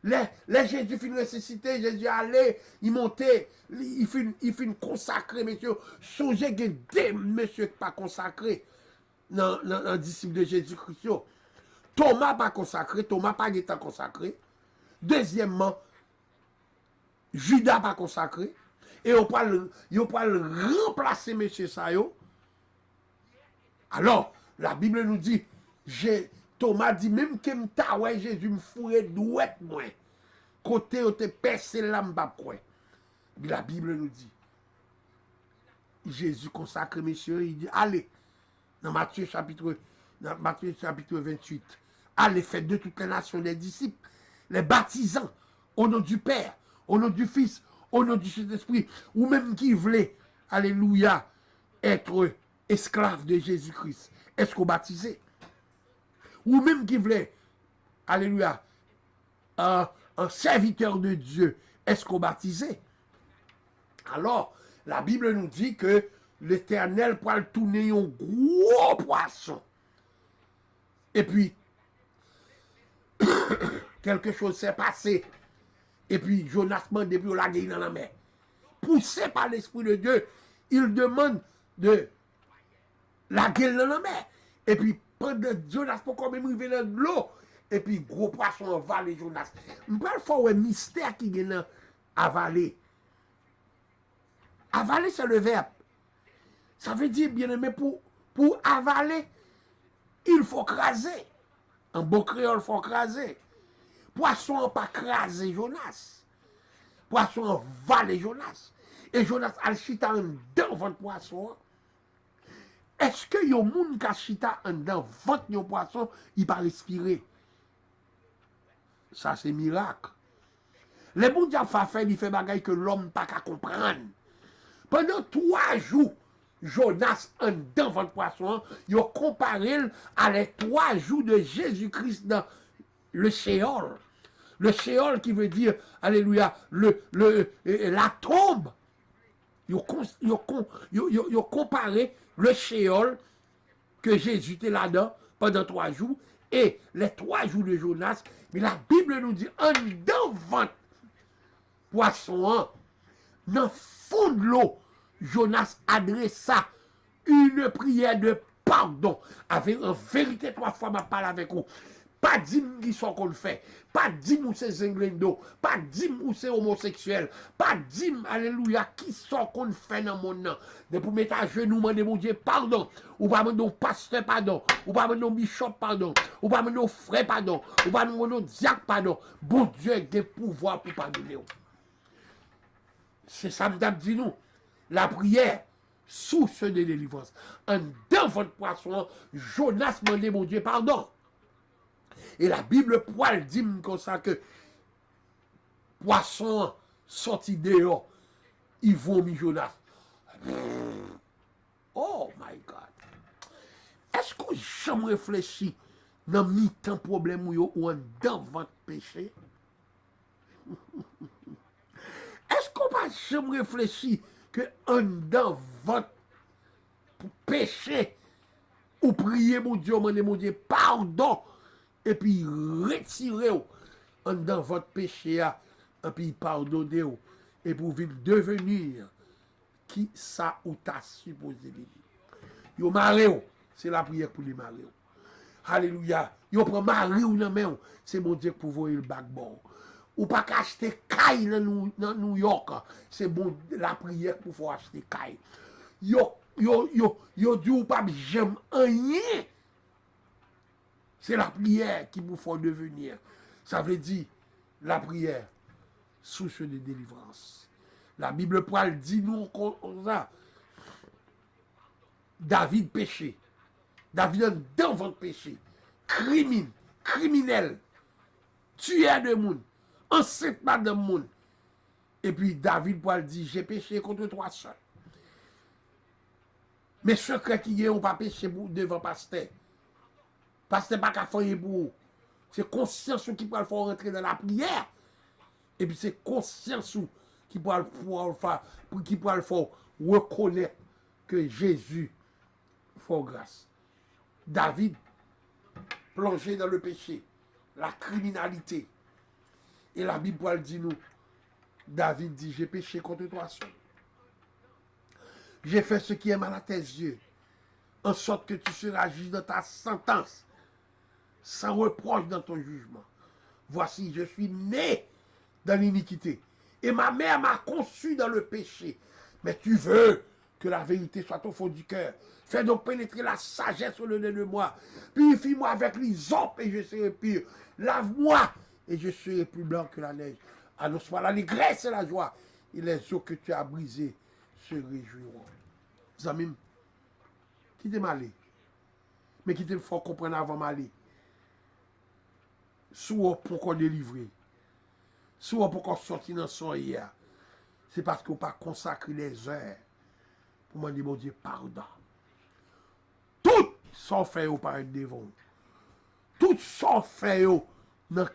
Les Jésus fin ressuscité, Jésus allait, il montait, il fin consacré, monsieur. Songez que des monsieur pas consacré dans le disciple de Jésus-Christ. Thomas pas consacré, Thomas pas été consacré. Deuxièmement, Judas pas consacré. Et on peut le remplacer, monsieur Sayo. Alors, la Bible nous dit, Thomas dit, même que m'taoué Jésus me fourrait douette moi. Côté où te percé là m'pa quoi. La Bible nous dit, Jésus consacre monsieur, il dit, allez, dans Matthieu chapitre 28, allez, faites de toutes les nations des disciples, les baptisants, au nom du Père, au nom du Fils, au nom du Saint-Esprit, ou même qui voulait, alléluia, être esclave de Jésus-Christ, est-ce qu'on baptisé? Ou même qui voulait, alléluia, un serviteur de Dieu, est-ce qu'on baptisé? Alors, la Bible nous dit que l'Éternel pourra le tourner un gros poisson. Et puis, quelque chose s'est passé. Et puis, Jonas demande depuis la gueule dans la mer. Poussé par l'Esprit de Dieu, il demande de la gueule dans la mer. Et puis, pendant Jonas, pour quand même arriver dans l'eau, et puis, gros poisson avalé Jonas. Je ne parle pas un mystère qui est dans avaler. Avaler, c'est le verbe. Ça veut dire, bien aimé, pour avaler, il faut craser. En bon créole, il faut craser. Poisson n'a pas crasé Jonas. Poisson avalé Jonas. Et Jonas a chita dans votre poisson. Est-ce que y a un monde qui a chita dans votre poisson, il va respirer? Ça, c'est miracle. Les bons diables font faire, il fait bagaille que l'homme n'a pas qu'à comprendre. Pendant 3 jours, Jonas, dans votre poisson, il a comparé à les 3 jours de Jésus-Christ dans le Sheol. Le Sheol qui veut dire, alléluia, la tombe. Ils comparé le Sheol que Jésus était là-dedans pendant 3 jours et les 3 jours de Jonas. Mais la Bible nous dit, en devant poisson, dans le fond de l'eau, Jonas adressa une prière de pardon. Avec en vérité, 3 fois, je parle avec vous. Pas dire qui sont qu'on fait, pas dire où c'est zinglendo, pas dire où c'est homosexuel, pas dire, alléluia, qui sont qu'on fait dans mon nom. De pour mettre à genoux, demander mon Dieu pardon, ou pas demander au pasteur pardon, ou pas demander au bishop pardon, ou pas demander au frère pardon, ou pas demander au diacre pardon. Bon Dieu a des pouvoirs pour pardonner. C'est ça que dit nous. La prière, source de délivrance. En dans votre poisson, Jonas demandait mon Dieu pardon. Et la Bible poil dit comme ça que poisson sorti dehors, ils vont mi Jonas. Oh my God. Est-ce qu'on jamais réfléchi dans mi-temps problème ou dans votre péché? Est-ce qu'on va jamais réfléchi que dans votre péché ou prier mon Dieu, demander mon Dieu pardon? Et puis retirez-vous dans votre péché, et puis pardonnez-vous, et pour vivre devenir qui ça ou t'a supposé vivre. Yo maré, c'est la prière pour les mariés. Alléluia. Yo prend mari ou nan main, c'est mon Dieu pour voyer le backbone. Ou pas qu'acheter caille dans New York, c'est bon la prière pour faire acheter caille. Yo dit ou pas j'aime rien. C'est la prière qui vous faut devenir. Ça veut dire la prière, source de délivrance. La Bible parle dit nous comme ça. David péché. David dans votre péché. Criminel. Tueur de monde. Enceinte de monde. Et puis David parle dit j'ai péché contre toi seul. Mais secret qui est, on pas péché devant pasteur. Pasteur pas qu'à faire pour vous. C'est conscience qui peut le faire rentrer dans la prière. Et puis c'est conscience qui peut le faire reconnaître que Jésus fait grâce. David plongé dans le péché, la criminalité. Et la Bible dit nous, David dit, j'ai péché contre toi seul. J'ai fait ce qui est mal à tes yeux, en sorte que tu seras juge dans ta sentence, sans reproche dans ton jugement. Voici, je suis né dans l'iniquité, et ma mère m'a conçu dans le péché. Mais tu veux que la vérité soit au fond du cœur. Fais donc pénétrer la sagesse au nez de moi. Purifie-moi avec l'hysope et je serai pur. Lave-moi et je serai plus blanc que la neige. Annonce-moi l'allégresse et la joie. Et les eaux que tu as brisées se réjouiront. Zamim, qui t'est malé? Mais qui t'est fort comprendre avant malé? Soit pour qu'on délivre. Soit pour qu'on sorte dans son hier. C'est parce qu'on n'a pas consacré les heures pour me dire, mon Dieu, pardon. Tout sont fait par un devant. Tout sont fait dans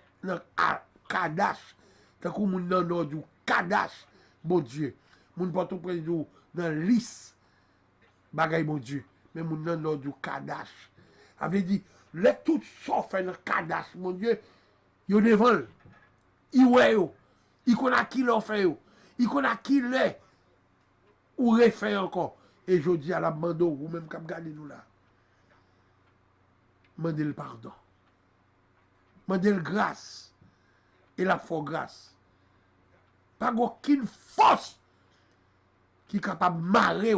Kadash. Tant que mon nom du Kadash, mon Dieu. Mon porte prendre dans liste bagay mon Dieu. Mais mon nom du Kadash. Avait dit, les tout sont fait dans Kadash, mon Dieu. Yo devant. Il ouais yo. Il connaît qui l'ont fait yo. Il connaît qui l'est. Ou refait encore. Et je dis à la mando, ou même comme gardez nous là. Mandez le pardon. Mandez le grâce. Et la fort grâce. Pas aucune force qui est capable de marrer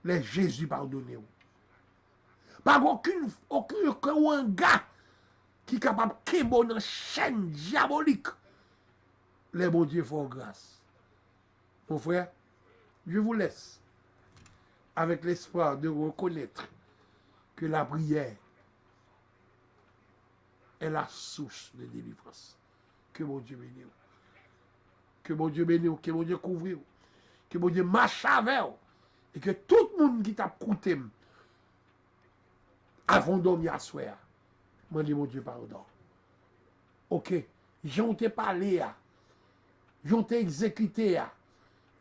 les Jésus pardonner. Pas aucun gars qui est capable de kéber dans une chaîne diabolique. Les bon Dieu fort grâce. Mon frère, je vous laisse avec l'espoir de reconnaître que la prière est la source de délivrance. Que mon Dieu bénisse. Que mon Dieu bénisse, que mon Dieu couvre, que mon Dieu marche avec vous, et que tout le monde qui t'a coûté avant de dormir à soir, moi dis mon Dieu pardon. Ok, j'en t'ai parlé, j'en t'ai exécuté,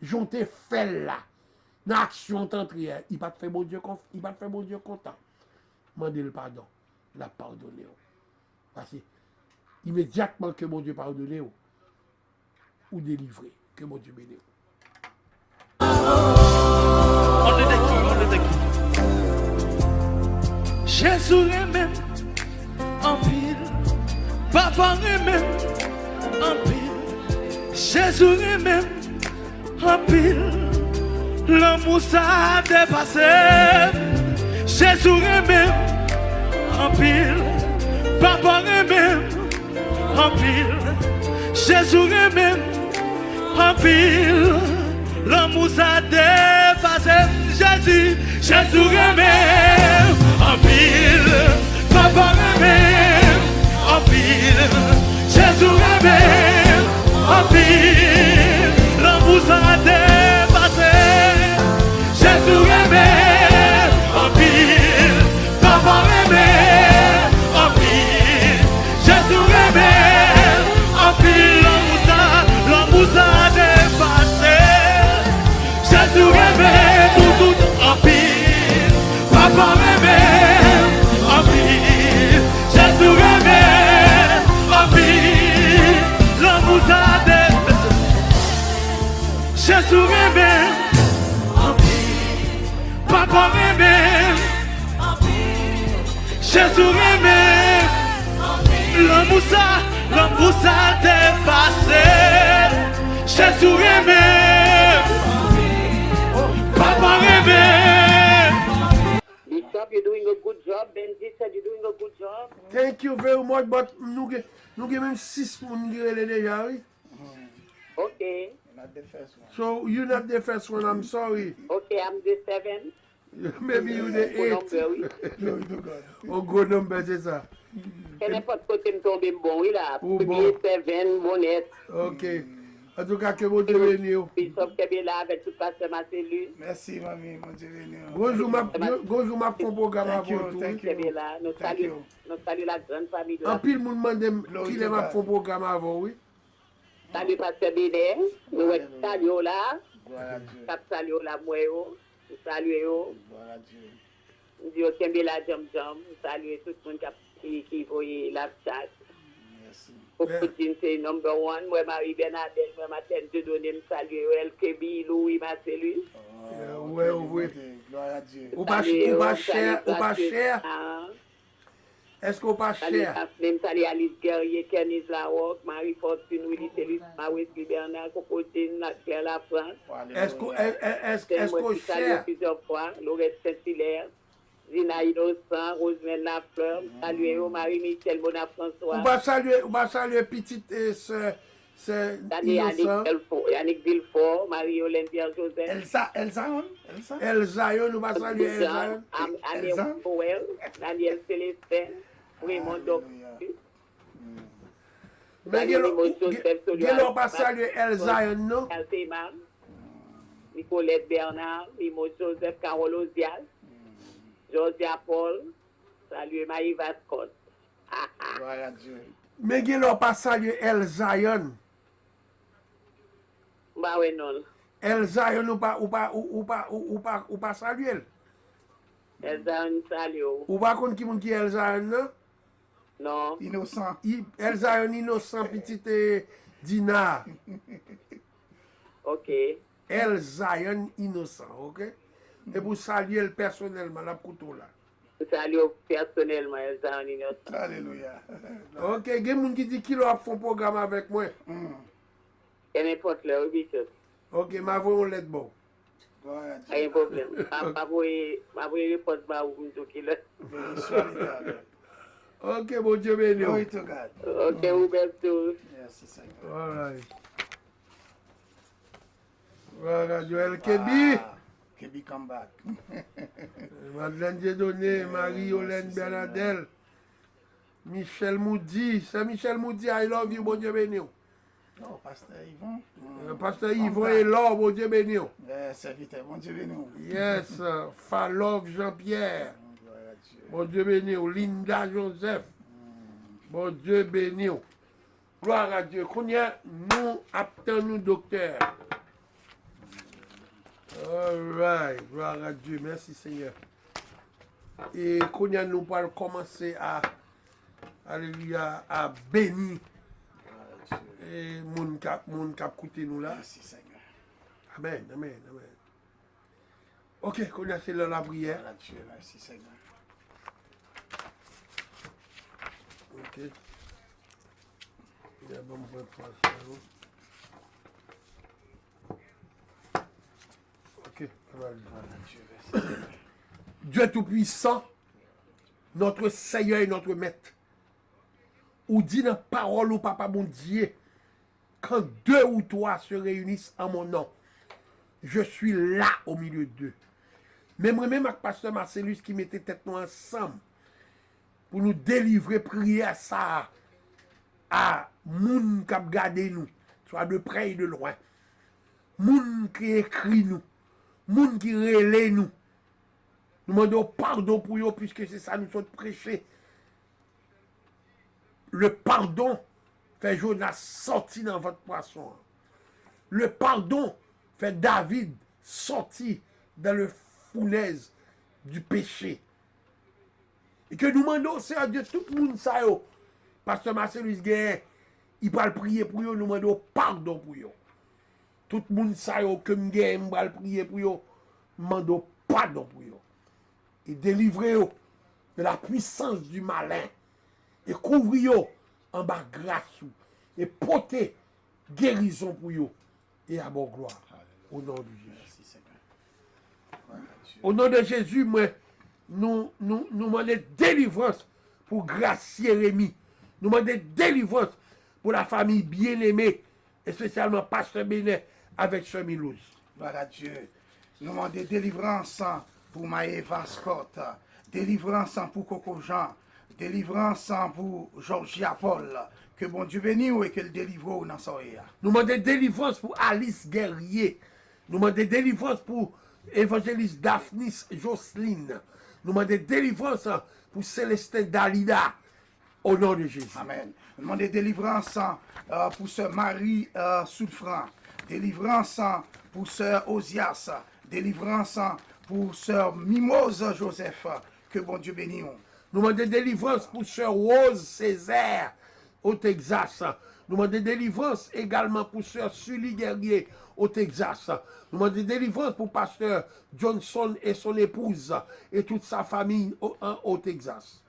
j'onte fait là, dans l'action t'entrière, il va te faire bon Dieu content. Mandez le pardon, la pardonner. Parce que immédiatement que mon Dieu pardonne ou délivré, que mon Dieu bénisse. On est qui? Jésus même en pile, Papa même en pile, Jésus même en pile, l'amour ça a dépassé. Jésus même en pile, Papa même en pile, Jésus même en pile, l'amour ça a dépassé. Jésus même en pile, Papa même en pile, Jésus même en pile, l'amour ça a dépassé. Jésus même en pile, Papa même en pile, Jésus même en pile, l'amour ça a dépassé. Jésus même tout en pile, Papa même en pile, Jésus même en pile, l'amour ça a dépassé. Jésus même en pile, Papa même en pile, Jésus même l'amour ça a dépassé. Jésus même Papa même. Bishop, you're doing a good job. Benji said you're doing a good job. Thank you very much, but nous avons même 6 personnes qui sont déjà, oui. Okay. Not the first one. So you're not the first one, I'm sorry. Okay, I'm the 7. Maybe you're the Bon 8. number, oui. Glory to God. Oh, good number, c'est ça. Et n'importe côté me tombe bon, oui là. Oh, Premier bon. 7, bonnet. Ok. En tout cas, que mon Dieu bénisse. Bishop Kebela avec tout pasteur ma cellule. Merci, mamie, mon Dieu béni. Bonjour, ma font programme Thank you, avant tout. thank you. Kebela, nous Thank saluons you. la grande famille de En la pile, moun demande Glory qui to les m'a God. font programme avant, oui. salut pasteur Béné. Nous saluons là. Gloire à Dieu. Cap saluons la moyo. Nous saluons. Gloire à Dieu. Nous disons Kebela jam jam. Nous saluons tout le monde qui voyait la chat. Merci. Poutine, c'est number 1. Moi, Marie Bernadette, moi, ma tête de donner, me saluer. El Kebi, Louis, ma cellule. Ouais, ouais. Gloire à Dieu. Ou pas cher, ou pas cher. Est-ce qu'on pas Salut, cher? Kathleen, salut Alice Guerrier, Kenise Larocque, Marie Fortune, Willy Célis, Wesley Bernard, Cocotine, Claire Lafrance. Est-ce qu'on Salut cher? plusieurs fois, Laurette Saint-Hilaire, Zina Innocent, Rosemène Lafleur, salut Marie-Michel Bonafrançois. On va saluer petite sœur Innocent. Yannick Villefort, Marie-Hélène Pierre-Joseph. Elzayon, on va saluer Elzayon. Anne Powell, Daniel Célestin, Raymond Doctu. Mais on va saluer Elzayon, non? Altéman, Nicolette Bernard, Mimo Joseph, Carole Ozias, Georgia Paul, salut Marie Vascotte. Gloire à Dieu. Mais on va saluer Elzayon. Bah ouais non. Elzayon, ou pas saluer. Elzayon salut. Ou pas contre qui est Elzayon, non? Non. Innocent. Elzayon innocent, petite Dina. Ok. Elzayon innocent, ok? Et pour saluer personnellement, la couteau là. Salut personnellement Elzayon innocent. Alléluia. Ok, il y a des gens qui disent qu'ils ont fait un programme avec moi. Et n'importe le Bishop. Ok, ma voix, on l'aide bon. Gloire à Dieu. Pas de problème. Ma voix réponse pas ou me qui là. Béni soit l'Éternel. Ok, bon Dieu béni. Glory to God. Ok, Roberto. Merci, Seigneur. Alright. Voilà, Joël Kebi. Kebi come back. Madeleine Dieudonné, Marie-Hélène Bernadette, Michel Moudi. C'est Michel Moudi, I love you, bon Dieu béni. Oh, Pasteur Yvon. Pasteur Yvon est là, bon Dieu béni. Serviteur, bon Dieu béni. Yes, Falov Jean-Pierre. Gloire à Dieu. Bon Dieu béni. Linda Joseph. Bon Dieu béni. Gloire à Dieu. Nous attendons nous, docteur. All right, gloire à Dieu, merci Seigneur. Et qu'on y a nous pour commencer à, alléluia, à bénir et moun kap koute nous là. Merci Seigneur. Amen, amen, amen. Ok, qu'on y a c'est là la prière. Gloire à Dieu, merci Seigneur. Ok. Il y a bon point pour ça. Ok, Gloire à Dieu, merci Seigneur. Dieu Tout-Puissant, notre Seigneur et notre Maître, ou dit dans la parole au Papa mon Dieu, quand deux ou trois se réunissent en mon nom, je suis là au milieu d'eux. Même avec Pasteur Marcellus qui mettait tête nous ensemble pour nous délivrer, prier à ça, à moun qui a gardé nous, soit de près et de loin, moun qui écrit nous, moun qui relaie nous. Nous demandons pardon pour eux, puisque c'est ça nous sommes prêchés. Le pardon fait Jonas sortir dans votre poisson. Le pardon fait David sortir dans le foulaise du péché. Et que nous demandons, Seigneur Dieu, tout le monde ça, Pasteur Marcellus Guérin, il va prier pour eux, nous demandons pardon pour eux. Tout le monde ça, que nous va prier pour eux, nous demandons pardon pour eux. Et délivrez-vous de la puissance du malin. Et couvrez-vous en bas grâce. Et portez guérison pour vous. Et à bon gloire. Au nom de Jésus. Merci Seigneur. Gloire à Dieu. Au nom de Jésus, moi, nous demandons délivrance pour Gracier Rémy. Nous demandons délivrance pour la famille bien-aimée. Et spécialement Pasteur Bénet avec Sœur Milouz. Gloire à Dieu. Nous demandons délivrance pour Maëva Scott, délivrance pour Coco Jean, délivrance pour Georgia Paul. Que bon Dieu bénisse et que le délivre dans son œil. Nous demandons délivrance pour Alice Guerrier. Nous demandons délivrance pour évangéliste Daphnis Jocelyne. Nous demandons délivrance pour Célestin Dalida. Au nom de Jésus. Amen. Nous demandons délivrance pour sœur Marie Soulfran, délivrance pour sœur Osias, délivrance pour sœur Mimose Joseph. Que bon Dieu bénisse. Nous demandons délivrance pour sœur Rose Césaire au Texas. Nous demandons délivrance également pour sœur Sully Guerrier au Texas. Nous demandons délivrance pour pasteur Johnson et son épouse et toute sa famille au Texas.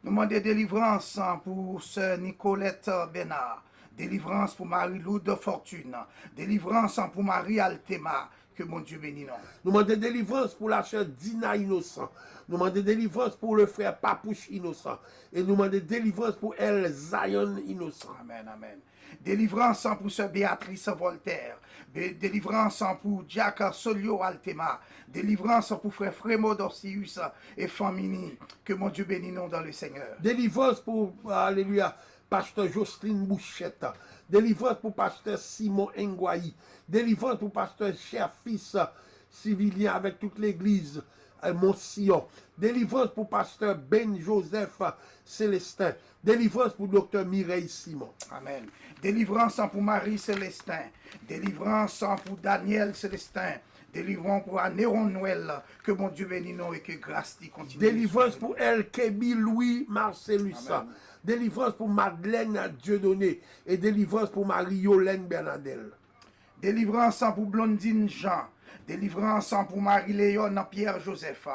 Nous demandons délivrance pour sœur Nicolette Bénard, délivrance pour Marie-Lou de Fortune, délivrance pour Marie Altema. Que mon Dieu bénisse. Nous demandons délivrance pour la sœur Dina Innocent. Nous demandons délivrance pour le frère Papouche Innocent. Et nous demandons délivrance pour elle Zion Innocent. Amen, amen. Délivrance pour sœur Béatrice Voltaire. Délivrance pour Jack Solio Altema. Délivrance pour frère Frémo Dorcius et famille. Que mon Dieu bénisse dans le Seigneur. Délivrance pour, alléluia, pasteur Jocelyne Bouchette. Délivrance pour pasteur Simon Ngwayi. Délivrance pour pasteur cher fils civilien avec toute l'église Mont-Sion. Délivrance pour pasteur Ben Joseph Célestin. Délivrance pour docteur Mireille Simon. Amen. Délivrance pour Marie Célestin. Délivrance pour Daniel Célestin. Délivrance pour Néron Noël. Que mon Dieu bénisse nous et que grâce continue. Délivrance pour El Kébi Louis Marcellus. Amen. Délivrance pour Madeleine Dieudonné. Et délivrance pour Marie-Yolène Bernadelle. Délivrance pour Blondine Jean. Délivrance pour Marie-Léon Pierre-Joseph.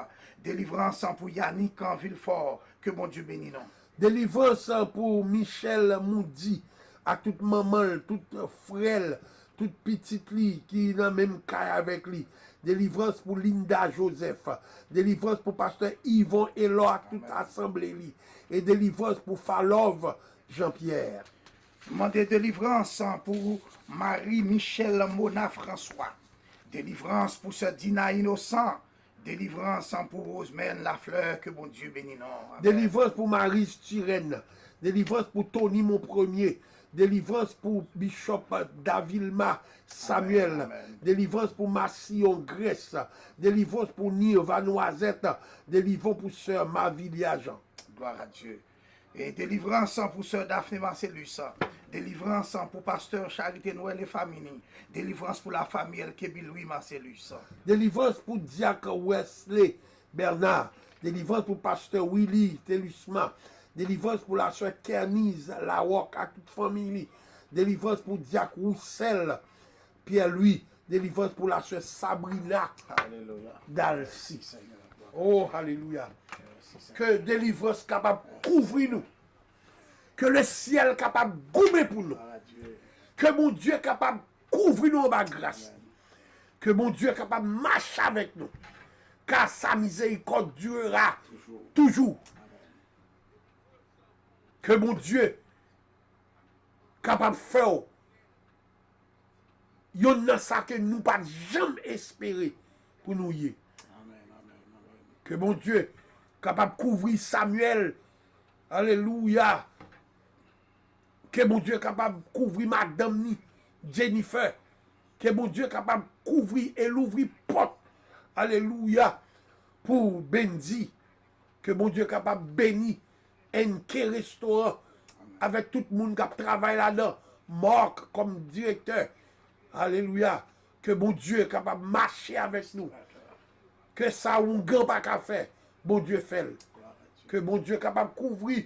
Délivrance pour Yannick en Villefort. Que mon Dieu bénisse nous. Délivrance pour Michel Moudi. À toute maman, toute frêle, toute petite li qui est dans le même cas avec lui. Délivrance pour Linda Joseph. Délivrance pour pasteur Yvon Elo à toute assemblée li. Et délivrance pour Falov Jean-Pierre. Demandez délivrance pour Marie-Michel Mona François. Délivrance pour ce Dina Innocent. Délivrance pour Rosemène Lafleur. Que bon Dieu bénisse nous. Délivrance pour Marie Sturène. Délivrance pour Tony mon premier. Délivrance pour Bishop Davilma Samuel. Amen, amen. Délivrance pour Massillon Grèce. Délivrance pour Nirva Noisette. Délivrance pour Sœur Mavilia Jean. Gloire à Dieu. Et délivrance pour sœur Daphné Marcellus. Délivrance pour pasteur Charité Noël et famille. Délivrance pour la famille Elkebi Louis Marcellus. Délivrance pour Diacre Wesley Bernard. Délivrance pour pasteur Willy Telusma. Délivrance pour la soeur Kernise Lawok à toute famille. Délivrance pour Diacre Roussel Pierre-Louis. Délivrance pour la soeur Sabrina Dalcy. Oh, alléluia. Que délivrance capable de couvrir nous. Que le ciel capable de gommer pour nous. Que mon Dieu est capable de couvrir nous en bas grâce. Que mon Dieu est capable de marcher avec nous. Car sa miséricorde durera toujours. Que mon Dieu est capable de faire. Yon nan ça que nous pas jamais espérer pour nous y. Que mon Dieu capable de couvrir Samuel. Alléluia. Que mon Dieu capable de couvrir Madame ni Jennifer. Que mon Dieu capable de couvrir et l'ouvrir porte. Alléluia. Pour Benzi. Que mon Dieu capable de bénir NK restaurant avec tout le monde qui travaille là-dedans. Marc comme directeur. Alléluia. Que mon Dieu est capable de marcher avec nous. Que ça, on grand pas qu'à faire. Bon Dieu fait. Que mon Dieu est capable de couvrir.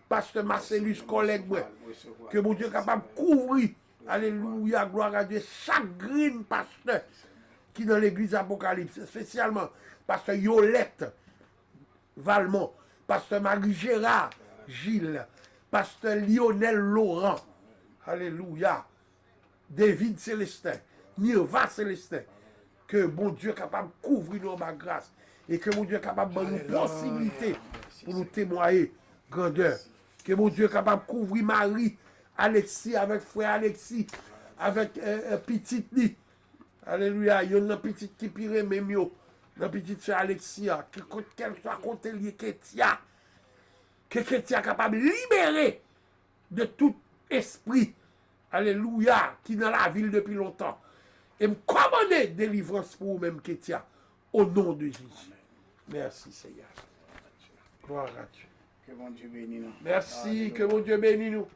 Pasteur Marcellus, collègue, moi. Que mon Dieu est capable de couvrir. Alléluia, gloire à Dieu. Chaque green pasteur qui est dans l'église Apocalypse, spécialement pasteur Yolette Valmont, pasteur Marie-Gérard Gilles, pasteur Lionel Laurent. Alléluia. David Célestin, Nirva Célestin. Que mon Dieu est capable de couvrir nos grâce. Et que mon Dieu est capable de nous possibilité pour nous témoigner grandeur. Que mon Dieu est capable de couvrir Marie, Alexis, avec frère Alexis, avec petite Li. Alléluia. Il y a une petite qui pire même yo. La petite soeur Alexia. Qu'elle soit côté lié Kétia. Que Kétia est capable de libérer de tout esprit. Alléluia. Qui est dans la ville depuis longtemps. Et me commander délivrance pour vous-même, Kétia. Au nom de Jésus. Merci, Seigneur. Gloire à Dieu. Que mon Dieu bénisse nous. Merci, que mon Dieu bénisse nous.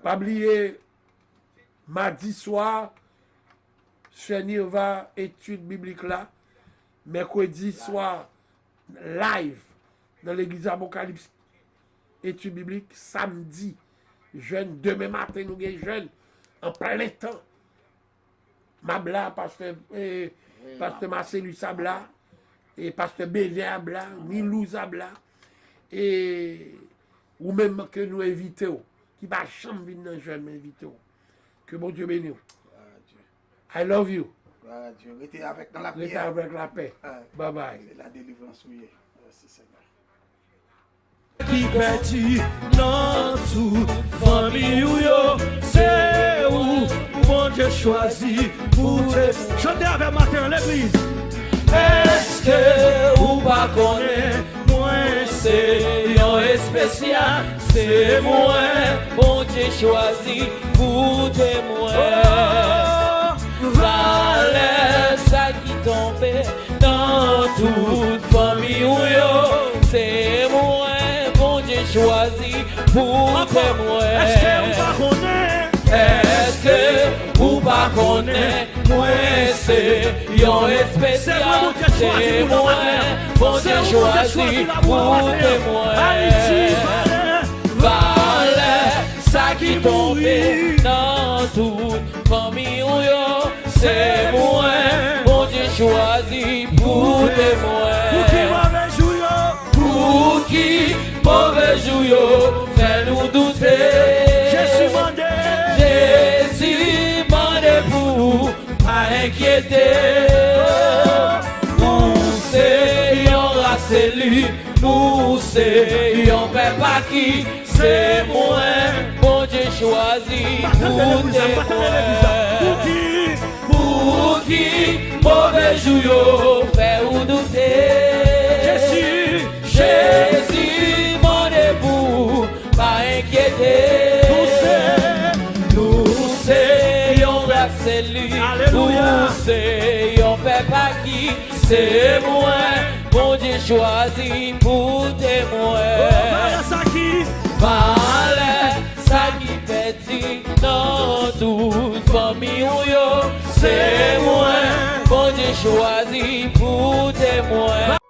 Pas oublier, mardi soir, Seigneur va étude biblique là. Mercredi soir, live dans l'église Apocalypse, étude biblique. Samedi, jeune, demain matin, nous sommes jeunes, en plein temps. Mabla, pasteur Marcellus Abla, et pasteur Béné Abla, Nilou Abla, et ou même que nous invitons, qui va jamais venir dans jeune inviter. Que mon Dieu bénisse. I love you. Dieu, restez avec dans la prière. Restez avec la paix. Bye bye. C'est la délivrance, oui. Merci Seigneur. Qui perdu dans toute famille ou yo, c'est où mon Dieu choisi pour te chanter avec matin l'église. Est-ce que ou pas connaît moi c'est un spécial, c'est moi mon Dieu choisi pour témoin. Valait ça qui tombait dans toute famille ou yo, c'est moi mon Dieu choisi pour témoin. Est-ce que vous pas connaissez? Est-ce que vous pas connaissez? Moi c'est un spécial, c'est moi mon Dieu choisi pour témoin. Valait ça qui tombait dans toute famille ou yo, c'est moi mon Dieu choisi pour témoin. Pour qui mauvais jour fait nous douter. Jésus mandé pour pas inquiéter. Nous c'est un race élu, nous c'est un peuple qui, c'est moi mon Dieu choisi pour témoin. Pour qui mauvais jour fait nous douter. Jésus, mon époux, pas inquiéter. Nous c'est un race élu, nous c'est un peuple qui, c'est moi, mon Dieu choisi pour témoin. parmi eux, c'est moi, bon Dieu choisi pour témoin.